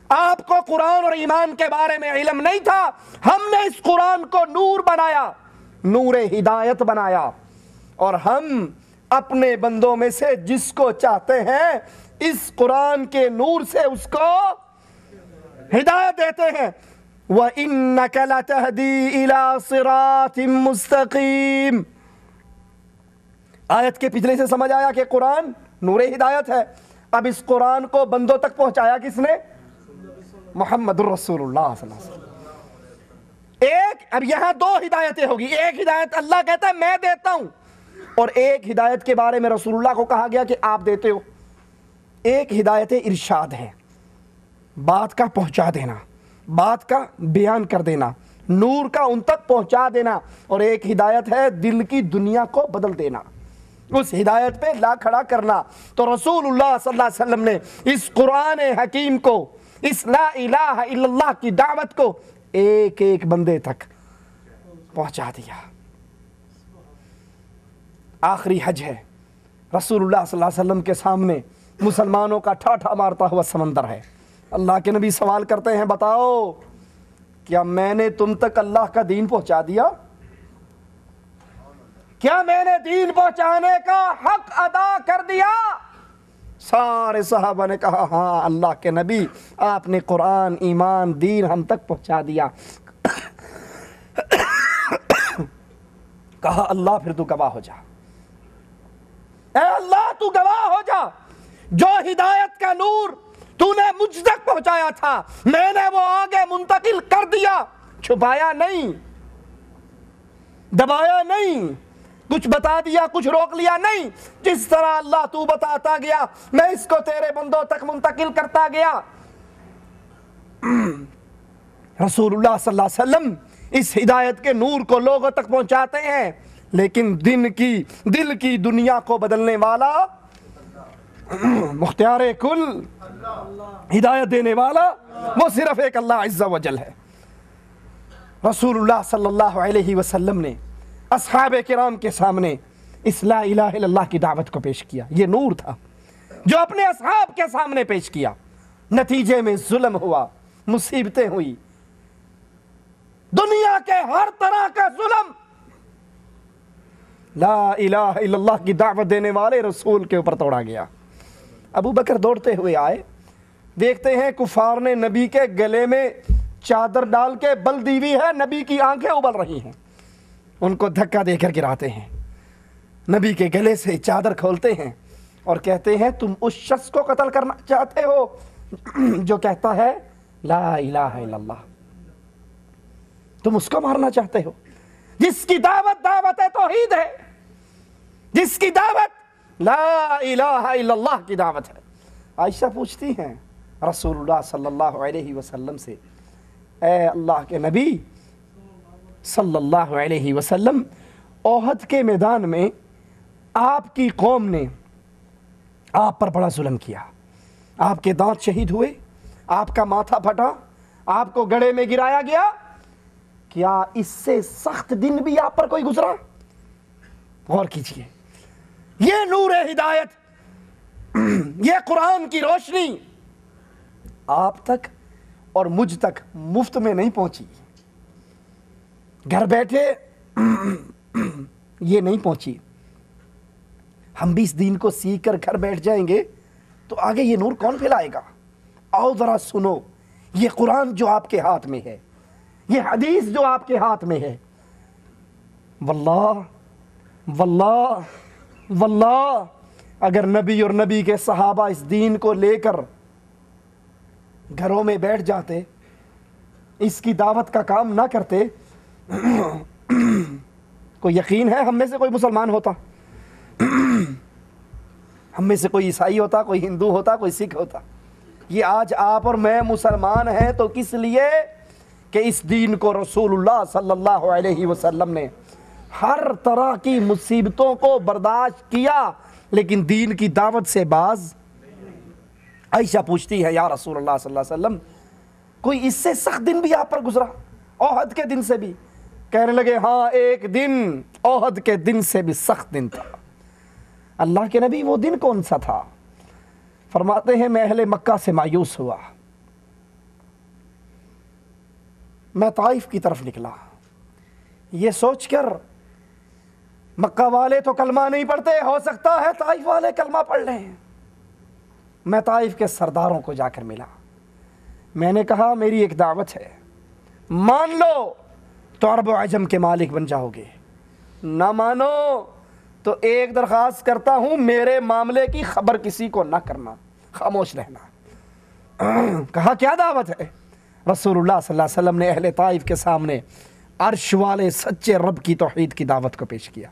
آپ کو قرآن اور ایمان کے بارے میں علم نہیں تھا, ہم نے اس قرآن کو نور بنایا, نور ہدایت بنایا, اور ہم اپنے بندوں میں سے جس کو چاہتے ہیں اس قرآن کے نور سے اس کو ہدایت دیتے ہیں. وَإِنَّكَ لَتَهْدِي إِلَىٰ صِرَاطٍ مُسْتَقِيمٍ. آیت کے پچھلے سے سمجھ آیا کہ قرآن نور ہدایت ہے. اب اس قرآن کو بندوں تک پہنچایا کس نے؟ محمد الرسول اللہ صلی اللہ علیہ وسلم. ایک, اب یہاں دو ہدایتیں ہوگی. ایک ہدایت اللہ کہتا ہے میں دیتا ہوں, اور ایک ہدایت کے بارے میں رسول اللہ کو کہا گیا کہ آپ دیتے ہو. ایک ہدایت ارشاد ہے, بات کا پہنچا دینا, بات کا بیان کر دینا, نور کا ان تک پہنچا دینا. اور ایک ہدایت ہے دل کی دنیا کو بدل دینا, اس ہدایت پہ لا کھڑا کرنا. تو رسول اللہ صلی اللہ علیہ وسلم نے اس قرآن حکیم کو اس لا الہ الا اللہ کی دعوت کو ایک ایک بندے تک پہنچا دیا۔ آخری حج ہے، رسول اللہ صلی اللہ علیہ وسلم کے سامنے مسلمانوں کا ٹھاٹھا مارتا ہوا سمندر ہے۔ اللہ کے نبی سوال کرتے ہیں، بتاؤ کیا میں نے تم تک اللہ کا دین پہنچا دیا؟ کیا میں نے دین پہنچانے کا حق ادا کر دیا؟ سارے صحابہ نے کہا ہاں اللہ کے نبی، آپ نے قرآن، ایمان، دین ہم تک پہنچا دیا۔ کہا اللہ پھر تو گواہ ہو جا، اے اللہ تو گواہ ہو جا، جو ہدایت کا نور تو نے مجھ تک پہنچایا تھا میں نے وہ آگے منتقل کر دیا، چھپایا نہیں، دبایا نہیں، کچھ بتا دیا کچھ روک لیا نہیں، جس طرح اللہ تو بتاتا گیا میں اس کو تیرے بندوں تک منتقل کرتا گیا۔ رسول اللہ صلی اللہ علیہ وسلم اس ہدایت کے نور کو لوگوں تک پہنچاتے ہیں، لیکن دل کی دنیا کو بدلنے والا، مختار کل، ہدایت دینے والا وہ صرف ایک اللہ عز و جل ہے۔ رسول اللہ صلی اللہ علیہ وسلم نے اصحاب کرام کے سامنے اس لا الہ الا اللہ کی دعوت کو پیش کیا۔ یہ نور تھا جو اپنے اصحاب کے سامنے پیش کیا، نتیجے میں ظلم ہوا، مصیبتیں ہوئی، دنیا کے ہر طرح کا ظلم لا الہ الا اللہ کی دعوت دینے والے رسول کے اوپر توڑا گیا۔ ابو بکر دوڑتے ہوئے آئے، دیکھتے ہیں کفار نے نبی کے گلے میں چادر ڈال کے بل دی ہوئی ہے، نبی کی آنکھیں ابل رہی ہیں، ان کو دھکا دے کر گراتے ہیں، نبی کے گلے سے چادر کھولتے ہیں اور کہتے ہیں تم اس شخص کو قتل کرنا چاہتے ہو جو کہتا ہے لا الہ الا اللہ، تم اس کو مارنا چاہتے ہو جس کی دعوت توحید ہے، جس کی دعوت لا الہ الا اللہ کی دعوت ہے۔ عائشہ پوچھتی ہیں رسول اللہ صلی اللہ علیہ وسلم سے، اے اللہ کے نبی صلی اللہ علیہ وسلم، احد کے میدان میں آپ کی قوم نے آپ پر بڑا ظلم کیا، آپ کے دانت شہید ہوئے، آپ کا ماتھا پھٹا، آپ کو گڑھے میں گرایا گیا، کیا اس سے سخت دن بھی آپ پر کوئی گزرا؟ غور کیجئے، یہ نور ہدایت، یہ قرآن کی روشنی آپ تک اور مجھ تک مفت میں نہیں پہنچی، گھر بیٹھے یہ نہیں پہنچی۔ ہم بھی اس دین کو سیکھ کر گھر بیٹھ جائیں گے تو آگے یہ نور کون پھیلائے گا؟ آؤ ذرا سنو، یہ قرآن جو آپ کے ہاتھ میں ہے، یہ حدیث جو آپ کے ہاتھ میں ہے، واللہ واللہ واللہ اگر نبی اور نبی کے صحابہ اس دین کو لے کر گھروں میں بیٹھ جاتے، اس کی دعوت کا کام نہ کرتے، کوئی یقین ہے ہم میں سے کوئی مسلمان ہوتا؟ ہم میں سے کوئی عیسائی ہوتا، کوئی ہندو ہوتا، کوئی سکھ ہوتا؟ یہ آج آپ اور میں مسلمان ہیں تو کس لیے کہ اس دین کو رسول اللہ صلی اللہ علیہ وسلم نے ہر طرح کی مصیبتوں کو برداشت کیا لیکن دین کی دعوت سے باز۔ عائشہ پوچھتی ہے یا رسول اللہ صلی اللہ علیہ وسلم، کوئی اس سے سخت دن بھی آپ پر گزرا، احد کے دن سے بھی؟ کہنے لگے ہاں، ایک دن احد کے دن سے بھی سخت دن تھا۔ اللہ کے نبی وہ دن کون سا تھا؟ فرماتے ہیں میں اہل مکہ سے مایوس ہوا، میں طائف کی طرف نکلا، یہ سوچ کر مکہ والے تو کلمہ نہیں پڑھتے، ہو سکتا ہے طائف والے کلمہ پڑھ لیں۔ میں طائف کے سرداروں کو جا کر ملا، میں نے کہا میری ایک دعوت ہے، مان لو تو عرب و عجم کے مالک بن جاؤ گے، نہ مانو تو ایک درخواست کرتا ہوں میرے معاملے کی خبر کسی کو نہ کرنا، خاموش رہنا۔ کہا کیا دعوت ہے؟ رسول اللہ صلی اللہ علیہ وسلم نے اہل طائف کے سامنے عرش والے سچے رب کی توحید کی دعوت کو پیش کیا۔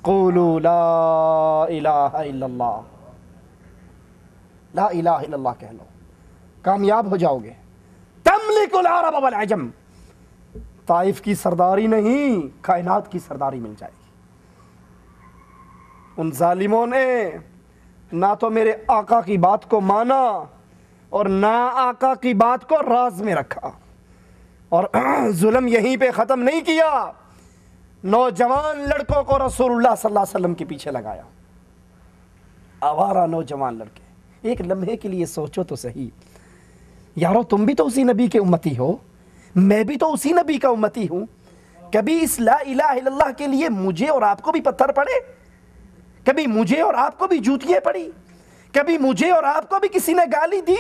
قولوا لا الہ الا اللہ، لا الہ الا اللہ کہہ لو، کامیاب ہو جاؤ گے۔ تملک العرب والعجم، طائف کی سرداری نہیں، کائنات کی سرداری مل جائے گی۔ ان ظالموں نے نہ تو میرے آقا کی بات کو مانا، اور نہ آقا کی بات کو راز میں رکھا، اور ظلم یہیں پہ ختم نہیں کیا، نوجوان لڑکوں کو رسول اللہ صلی اللہ علیہ وسلم کے پیچھے لگایا، آوارہ نوجوان لڑکے۔ ایک لمحے کے لیے سوچو تو صحیح، یارو تم بھی تو اسی نبی کے امتی ہو، میں بھی تو اسی نبی کا امتی ہوں، کبھی اس لا الہ الا اللہ کے لیے مجھے اور آپ کو بھی پتھر پڑے؟ کبھی مجھے اور آپ کو بھی جوتیاں پڑی؟ کبھی مجھے اور آپ کو بھی کسی نے گالی دی؟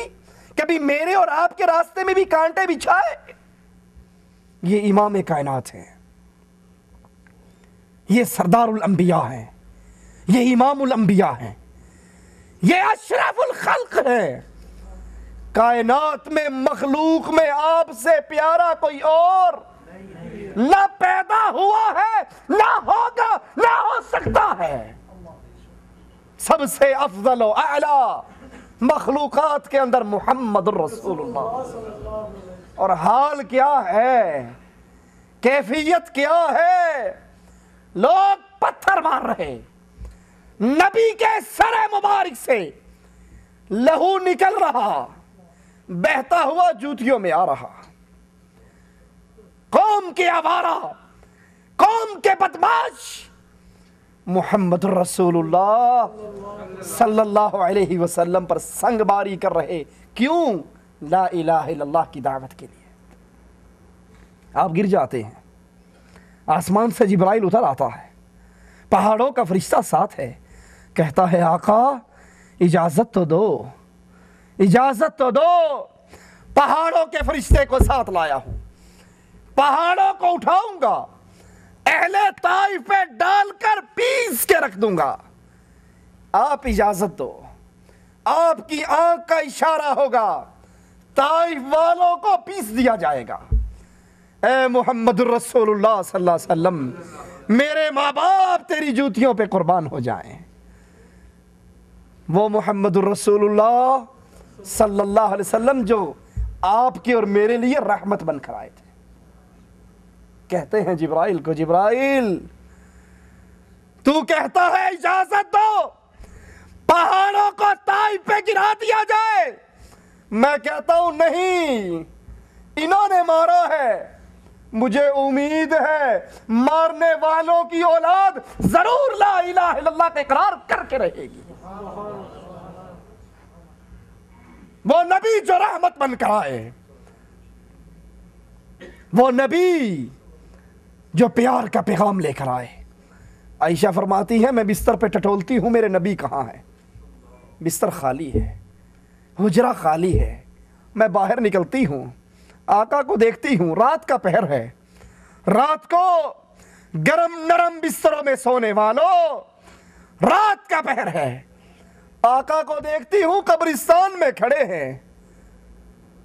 کبھی میرے اور آپ کے راستے میں بھی کانٹے بچھائے؟ یہ امام کائنات ہیں، یہ سردار الانبیاء ہیں، یہ امام الانبیاء ہیں، یہ اشرف الخلق ہے۔ کائنات میں مخلوق میں آپ سے پیارا کوئی اور نہ پیدا ہوا ہے، نہ ہوگا، نہ ہو سکتا ہے۔ سب سے افضل و اعلی مخلوقات کے اندر محمد الرسول اللہ۔ اور حال کیا ہے، کیفیت کیا ہے؟ لوگ پتھر مار رہے، نبی کے سر مبارک سے لہو نکل رہا، بہتا ہوا جوتیوں میں آ رہا۔ قوم کے آوارہ، قوم کے بدماش محمد الرسول اللہ صلی اللہ علیہ وسلم پر سنگ باری کر رہے۔ کیوں؟ لا الہ الا اللہ کی دعوت کے لیے۔ آپ گر جاتے ہیں، آسمان سے جبرائیل اتر آتا ہے، پہاڑوں کا فرشتہ ساتھ ہے، کہتا ہے آقا اجازت تو دو، اجازت تو دو۔ پہاڑوں کے فرشتے کو ساتھ لایا ہوں، پہاڑوں کو اٹھاؤں گا، اہل طائف پہ ڈال کر پیس کے رکھ دوں گا، آپ اجازت دو۔ آپ کی آنکھ کا اشارہ ہوگا، طائف والوں کو پیس دیا جائے گا۔ اے محمد الرسول اللہ صلی اللہ علیہ وسلم، میرے ماں باپ تیری جوتیوں پہ قربان ہو جائیں۔ وہ محمد الرسول اللہ صلی اللہ علیہ وسلم جو آپ کے اور میرے لیے رحمت بن کر آئے تھے۔ کہتے ہیں جبرائیل کو، جبرائیل تو کہتا ہے اجازت دو پہاڑوں کو طائف پہ گرا دیا جائے، میں کہتا ہوں نہیں، انہوں نے مارا ہے، مجھے امید ہے مارنے والوں کی اولاد ضرور لا الہ الا اللہ کا اقرار کر کے رہے گی۔ وہ نبی جو رحمت بن کر آئے، وہ نبی جو پیار کا پیغام لے کر آئے۔ عائشہ فرماتی ہے میں بستر پہ ٹٹولتی ہوں، میرے نبی کہاں ہے؟ بستر خالی ہے، حجرہ خالی ہے، میں باہر نکلتی ہوں، آقا کو دیکھتی ہوں، رات کا پہر ہے، رات کو گرم نرم بستروں میں سونے والوں، رات کا پہر ہے، آقا کو دیکھتی ہوں قبرستان میں کھڑے ہیں،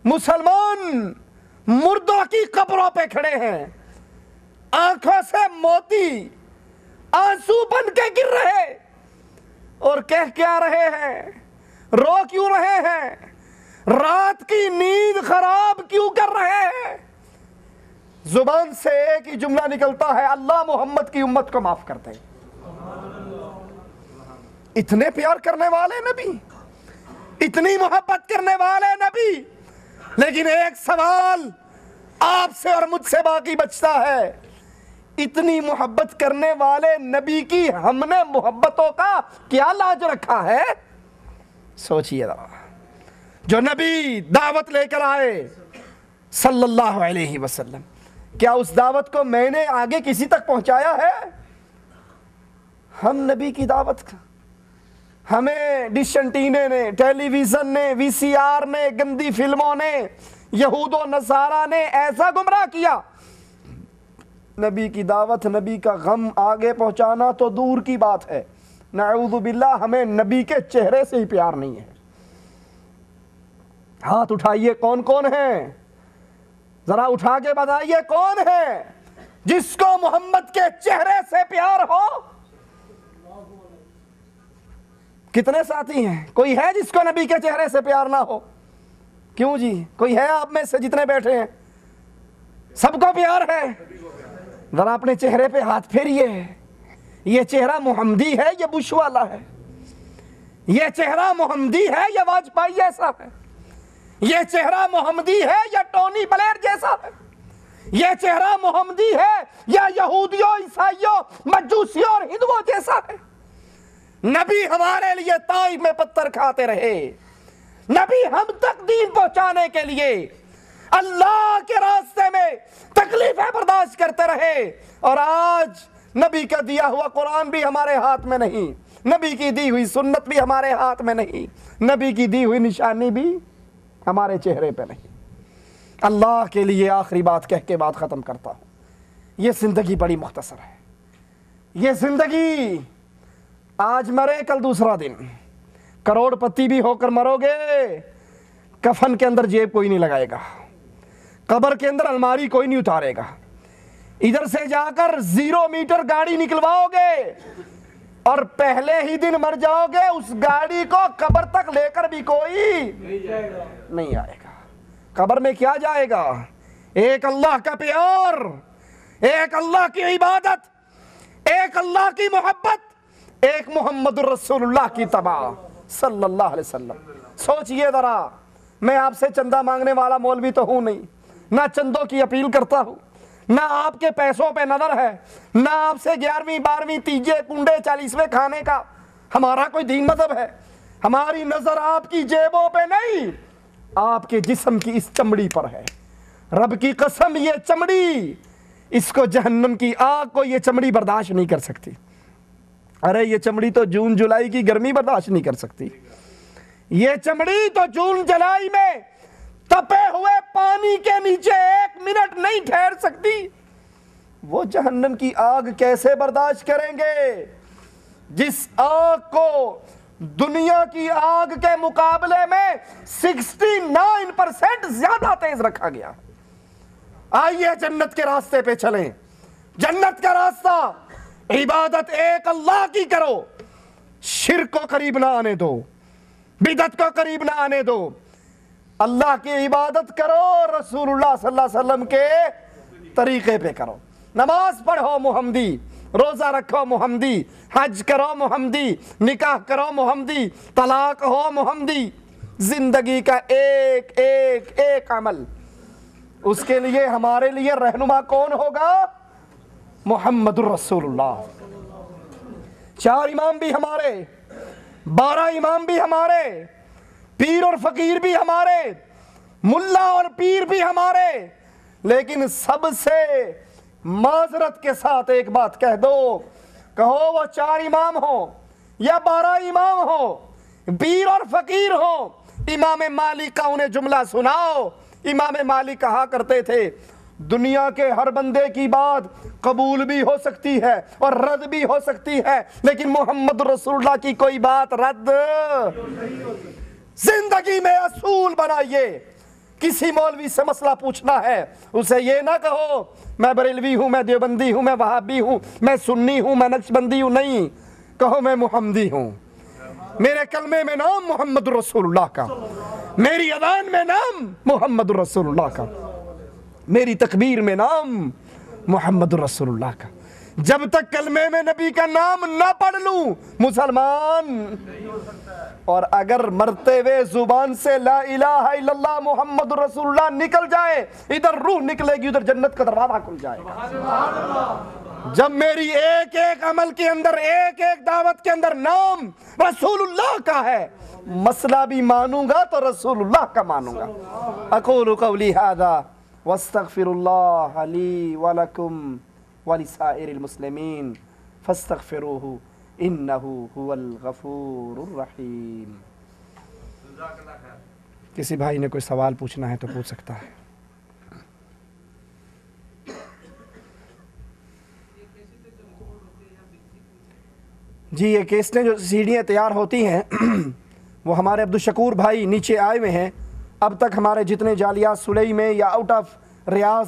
مسلمان مردوں کی قبروں پہ کھڑے ہیں، آنکھوں سے موتی آنسو بن کے گر رہے، اور کہہ کیا رہے ہیں، رو کیوں رہے ہیں، رات کی نیند خراب کیوں کر رہے ہیں؟ زبان سے ایک ہی جملہ نکلتا ہے، اللہ محمد کی امت کو معاف کر دے۔ اتنے پیار کرنے والے نبی، اتنی محبت کرنے والے نبی، لیکن ایک سوال آپ سے اور مجھ سے باقی بچتا ہے، اتنی محبت کرنے والے نبی کی ہم نے محبتوں کا کیا لاج رکھا ہے؟ سوچئے ذرا، جو نبی دعوت لے کر آئے صلی اللہ علیہ وسلم، کیا اس دعوت کو میں نے آگے کسی تک پہنچایا ہے؟ ہم نبی کی دعوت کا ہمیں ڈش انٹینے نے، ٹیلی ویژن نے، وی سی آر نے، گندی فلموں نے، یہود و نصارہ نے ایسا گمراہ کیا، نبی کی دعوت، نبی کا غم آگے پہنچانا تو دور کی بات ہے، نعوذ باللہ ہمیں نبی کے چہرے سے ہی پیار نہیں ہے۔ ہاتھ اٹھائیے، کون کون ہیں؟ ذرا اٹھا کے بتائیے کون ہے جس کو محمد کے چہرے سے پیار ہو؟ کتنے ساتھی ہیں؟ کوئی ہے جس کو نبی کے چہرے سے پیار نہ ہو؟ کیوں جی، کوئی ہے آپ میں سے جتنے بیٹھے ہیں؟ سب کو پیار ہے؟ ذرا اپنے چہرے پہ ہاتھ پھیریے، یہ چہرہ محمدی ہے یہ بش والا ہے؟ یہ چہرہ محمدی ہے یا واجپائی ایسا ہے؟ یہ چہرہ محمدی ہے یا ٹونی بلیر جیسا ہے؟ یہ چہرہ محمدی ہے یا یہودیوں، عیسائیوں، مجوسیوں اور ہندوؤں جیسا ہے؟ نبی ہمارے لیے طائف میں پتھر کھاتے رہے، نبی ہم تک دین پہنچانے کے لیے اللہ کے راستے میں تکلیفیں برداشت کرتے رہے، اور آج نبی کا دیا ہوا قرآن بھی ہمارے ہاتھ میں نہیں، نبی کی دی ہوئی سنت بھی ہمارے ہاتھ میں نہیں، نبی کی دی ہوئی نشانی بھی ہمارے چہرے پہ نہیں۔ اللہ کے لیے آخری بات کہہ کے بات ختم کرتا ہوں، یہ زندگی بڑی مختصر ہے، یہ زندگی آج مرے کل دوسرا دن، کروڑ پتی بھی ہو کر مرو گے، کفن کے اندر جیب کوئی نہیں لگائے گا، قبر کے اندر الماری کوئی نہیں اتارے گا، ادھر سے جا کر 0 میٹر گاڑی نکلواؤ گے اور پہلے ہی دن مر جاؤ گے، اس گاڑی کو قبر تک لے کر بھی کوئی نہیں آئے گا۔ قبر میں کیا جائے گا؟ ایک اللہ کا پیار، ایک اللہ کی عبادت، ایک اللہ کی محبت، ایک محمد الرسول اللہ کی اتباع صلی اللہ علیہ وسلم۔ سوچئے ذرا، میں آپ سے چندہ مانگنے والا مولوی تو ہوں نہیں، نہ چندوں کی اپیل کرتا ہوں، نہ آپ کے پیسوں پہ نظر ہے، نہ آپ سے 11ویں 12ویں تیجے کنڈے 40ویں کھانے کا ہمارا کوئی دین مذہب ہے۔ ہماری نظر آپ کی جیبوں پہ نہیں، آپ کے جسم کی اس چمڑی پر ہے۔ رب کی قسم، یہ چمڑی، اس کو جہنم کی آگ کو یہ چمڑی برداشت نہیں کر سکتی۔ ارے یہ چمڑی تو جون جولائی کی گرمی برداشت نہیں کر سکتی، یہ چمڑی تو جون جولائی میں تپے ہوئے پانی کے نیچے 1 منٹ نہیں ٹھہر سکتی، وہ جہنم کی آگ کیسے برداشت کریں گے جس آگ کو دنیا کی آگ کے مقابلے میں 69% زیادہ تیز رکھا گیا۔ آئیے جنت کے راستے پہ چلیں، جنت کا راستہ عبادت ایک اللہ کی کرو، شرک کو قریب نہ آنے دو، بدعت کو قریب نہ آنے دو، اللہ کی عبادت کرو، رسول اللہ صلی اللہ علیہ وسلم کے طریقے پہ کرو، نماز پڑھو محمدی، روزہ رکھو محمدی، حج کرو محمدی، نکاح کرو محمدی، طلاق ہو محمدی، زندگی کا ایک ایک ایک عمل، اس کے لیے ہمارے لیے رہنما کون ہوگا؟ محمد الرسول اللہ۔ 4 امام بھی ہمارے، 12 امام بھی ہمارے، پیر اور فقیر بھی ہمارے، ملا اور پیر بھی ہمارے، لیکن سب سے معذرت کے ساتھ ایک بات کہہ دو، کہو وہ 4 امام ہو یا 12 امام ہو، پیر اور فقیر ہو، امام مالک کا انہیں جملہ سناؤ۔ امام مالک کہا کرتے تھے دنیا کے ہر بندے کی بات قبول بھی ہو سکتی ہے اور رد بھی ہو سکتی ہے، لیکن محمد رسول اللہ کی کوئی بات رد۔ زندگی میں اصول بنائیے، کسی مولوی سے مسئلہ پوچھنا ہے اسے یہ نہ کہو میں بریلوی ہوں، میں دیوبندی ہوں، میں وہابی ہوں، میں سنی ہوں، میں نقشبندی ہوں، نہیں، کہو میں محمدی ہوں، میرے کلمے میں نام محمد رسول اللہ کا، میری اذان میں نام محمد رسول اللہ کا، میری تکبیر میں نام محمد رسول اللہ کا۔ جب تک کلمے میں نبی کا نام نہ پڑھ لوں مسلمان، اور اگر مرتے ہوئے زبان سے لا الہ الا اللہ محمد رسول اللہ نکل جائے، ادھر روح نکلے گی، ادھر جنت کا دروازہ کھل جائے گا۔ جب میری ایک ایک عمل کے اندر، ایک ایک دعوت کے اندر نام رسول اللہ کا ہے، مسئلہ بھی مانوں گا تو رسول اللہ کا مانوں گا۔ اقول قولی ھذا واستغفر اللہ لی ولکم ولسائر المسلمین فاستغفروہ انہ هو الغفور الرحیم۔ کسی بھائی نے کوئی سوال پوچھنا ہے تو پوچھ سکتا ہے۔ جی یہ کیسٹیں جو سیڈیاں تیار ہوتی ہیں وہ ہمارے عبدالشکور بھائی نیچے آئے ہوئے ہیں، اب تک ہمارے جتنے جالیات سلئی میں یا آؤٹ آف ریاض،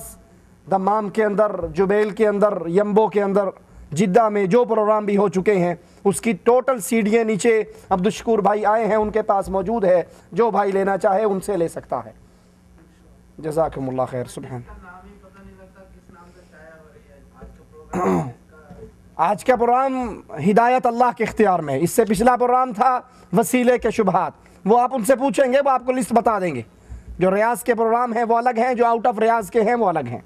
دمام کے اندر، جبیل کے اندر، یمبو کے اندر، جدہ میں جو پروگرام بھی ہو چکے ہیں، اس کی ٹوٹل سیڈیاں نیچے عبدالشکور بھائی آئے ہیں، ان کے پاس موجود ہے، جو بھائی لینا چاہے ان سے لے سکتا ہے۔ جزاکم اللہ خیر۔ سبحان آج کا پروگرام ہدایت اللہ کے اختیار میں، اس سے پچھلا پروگرام تھا وسیلے کے شبہات، وہ آپ ان سے پوچھیں گے، وہ آپ کو لسٹ بتا دیں گے، جو ریاض کے پروگرام ہیں وہ الگ ہیں، جو آؤٹ آف ریاض کے ہیں وہ الگ ہیں۔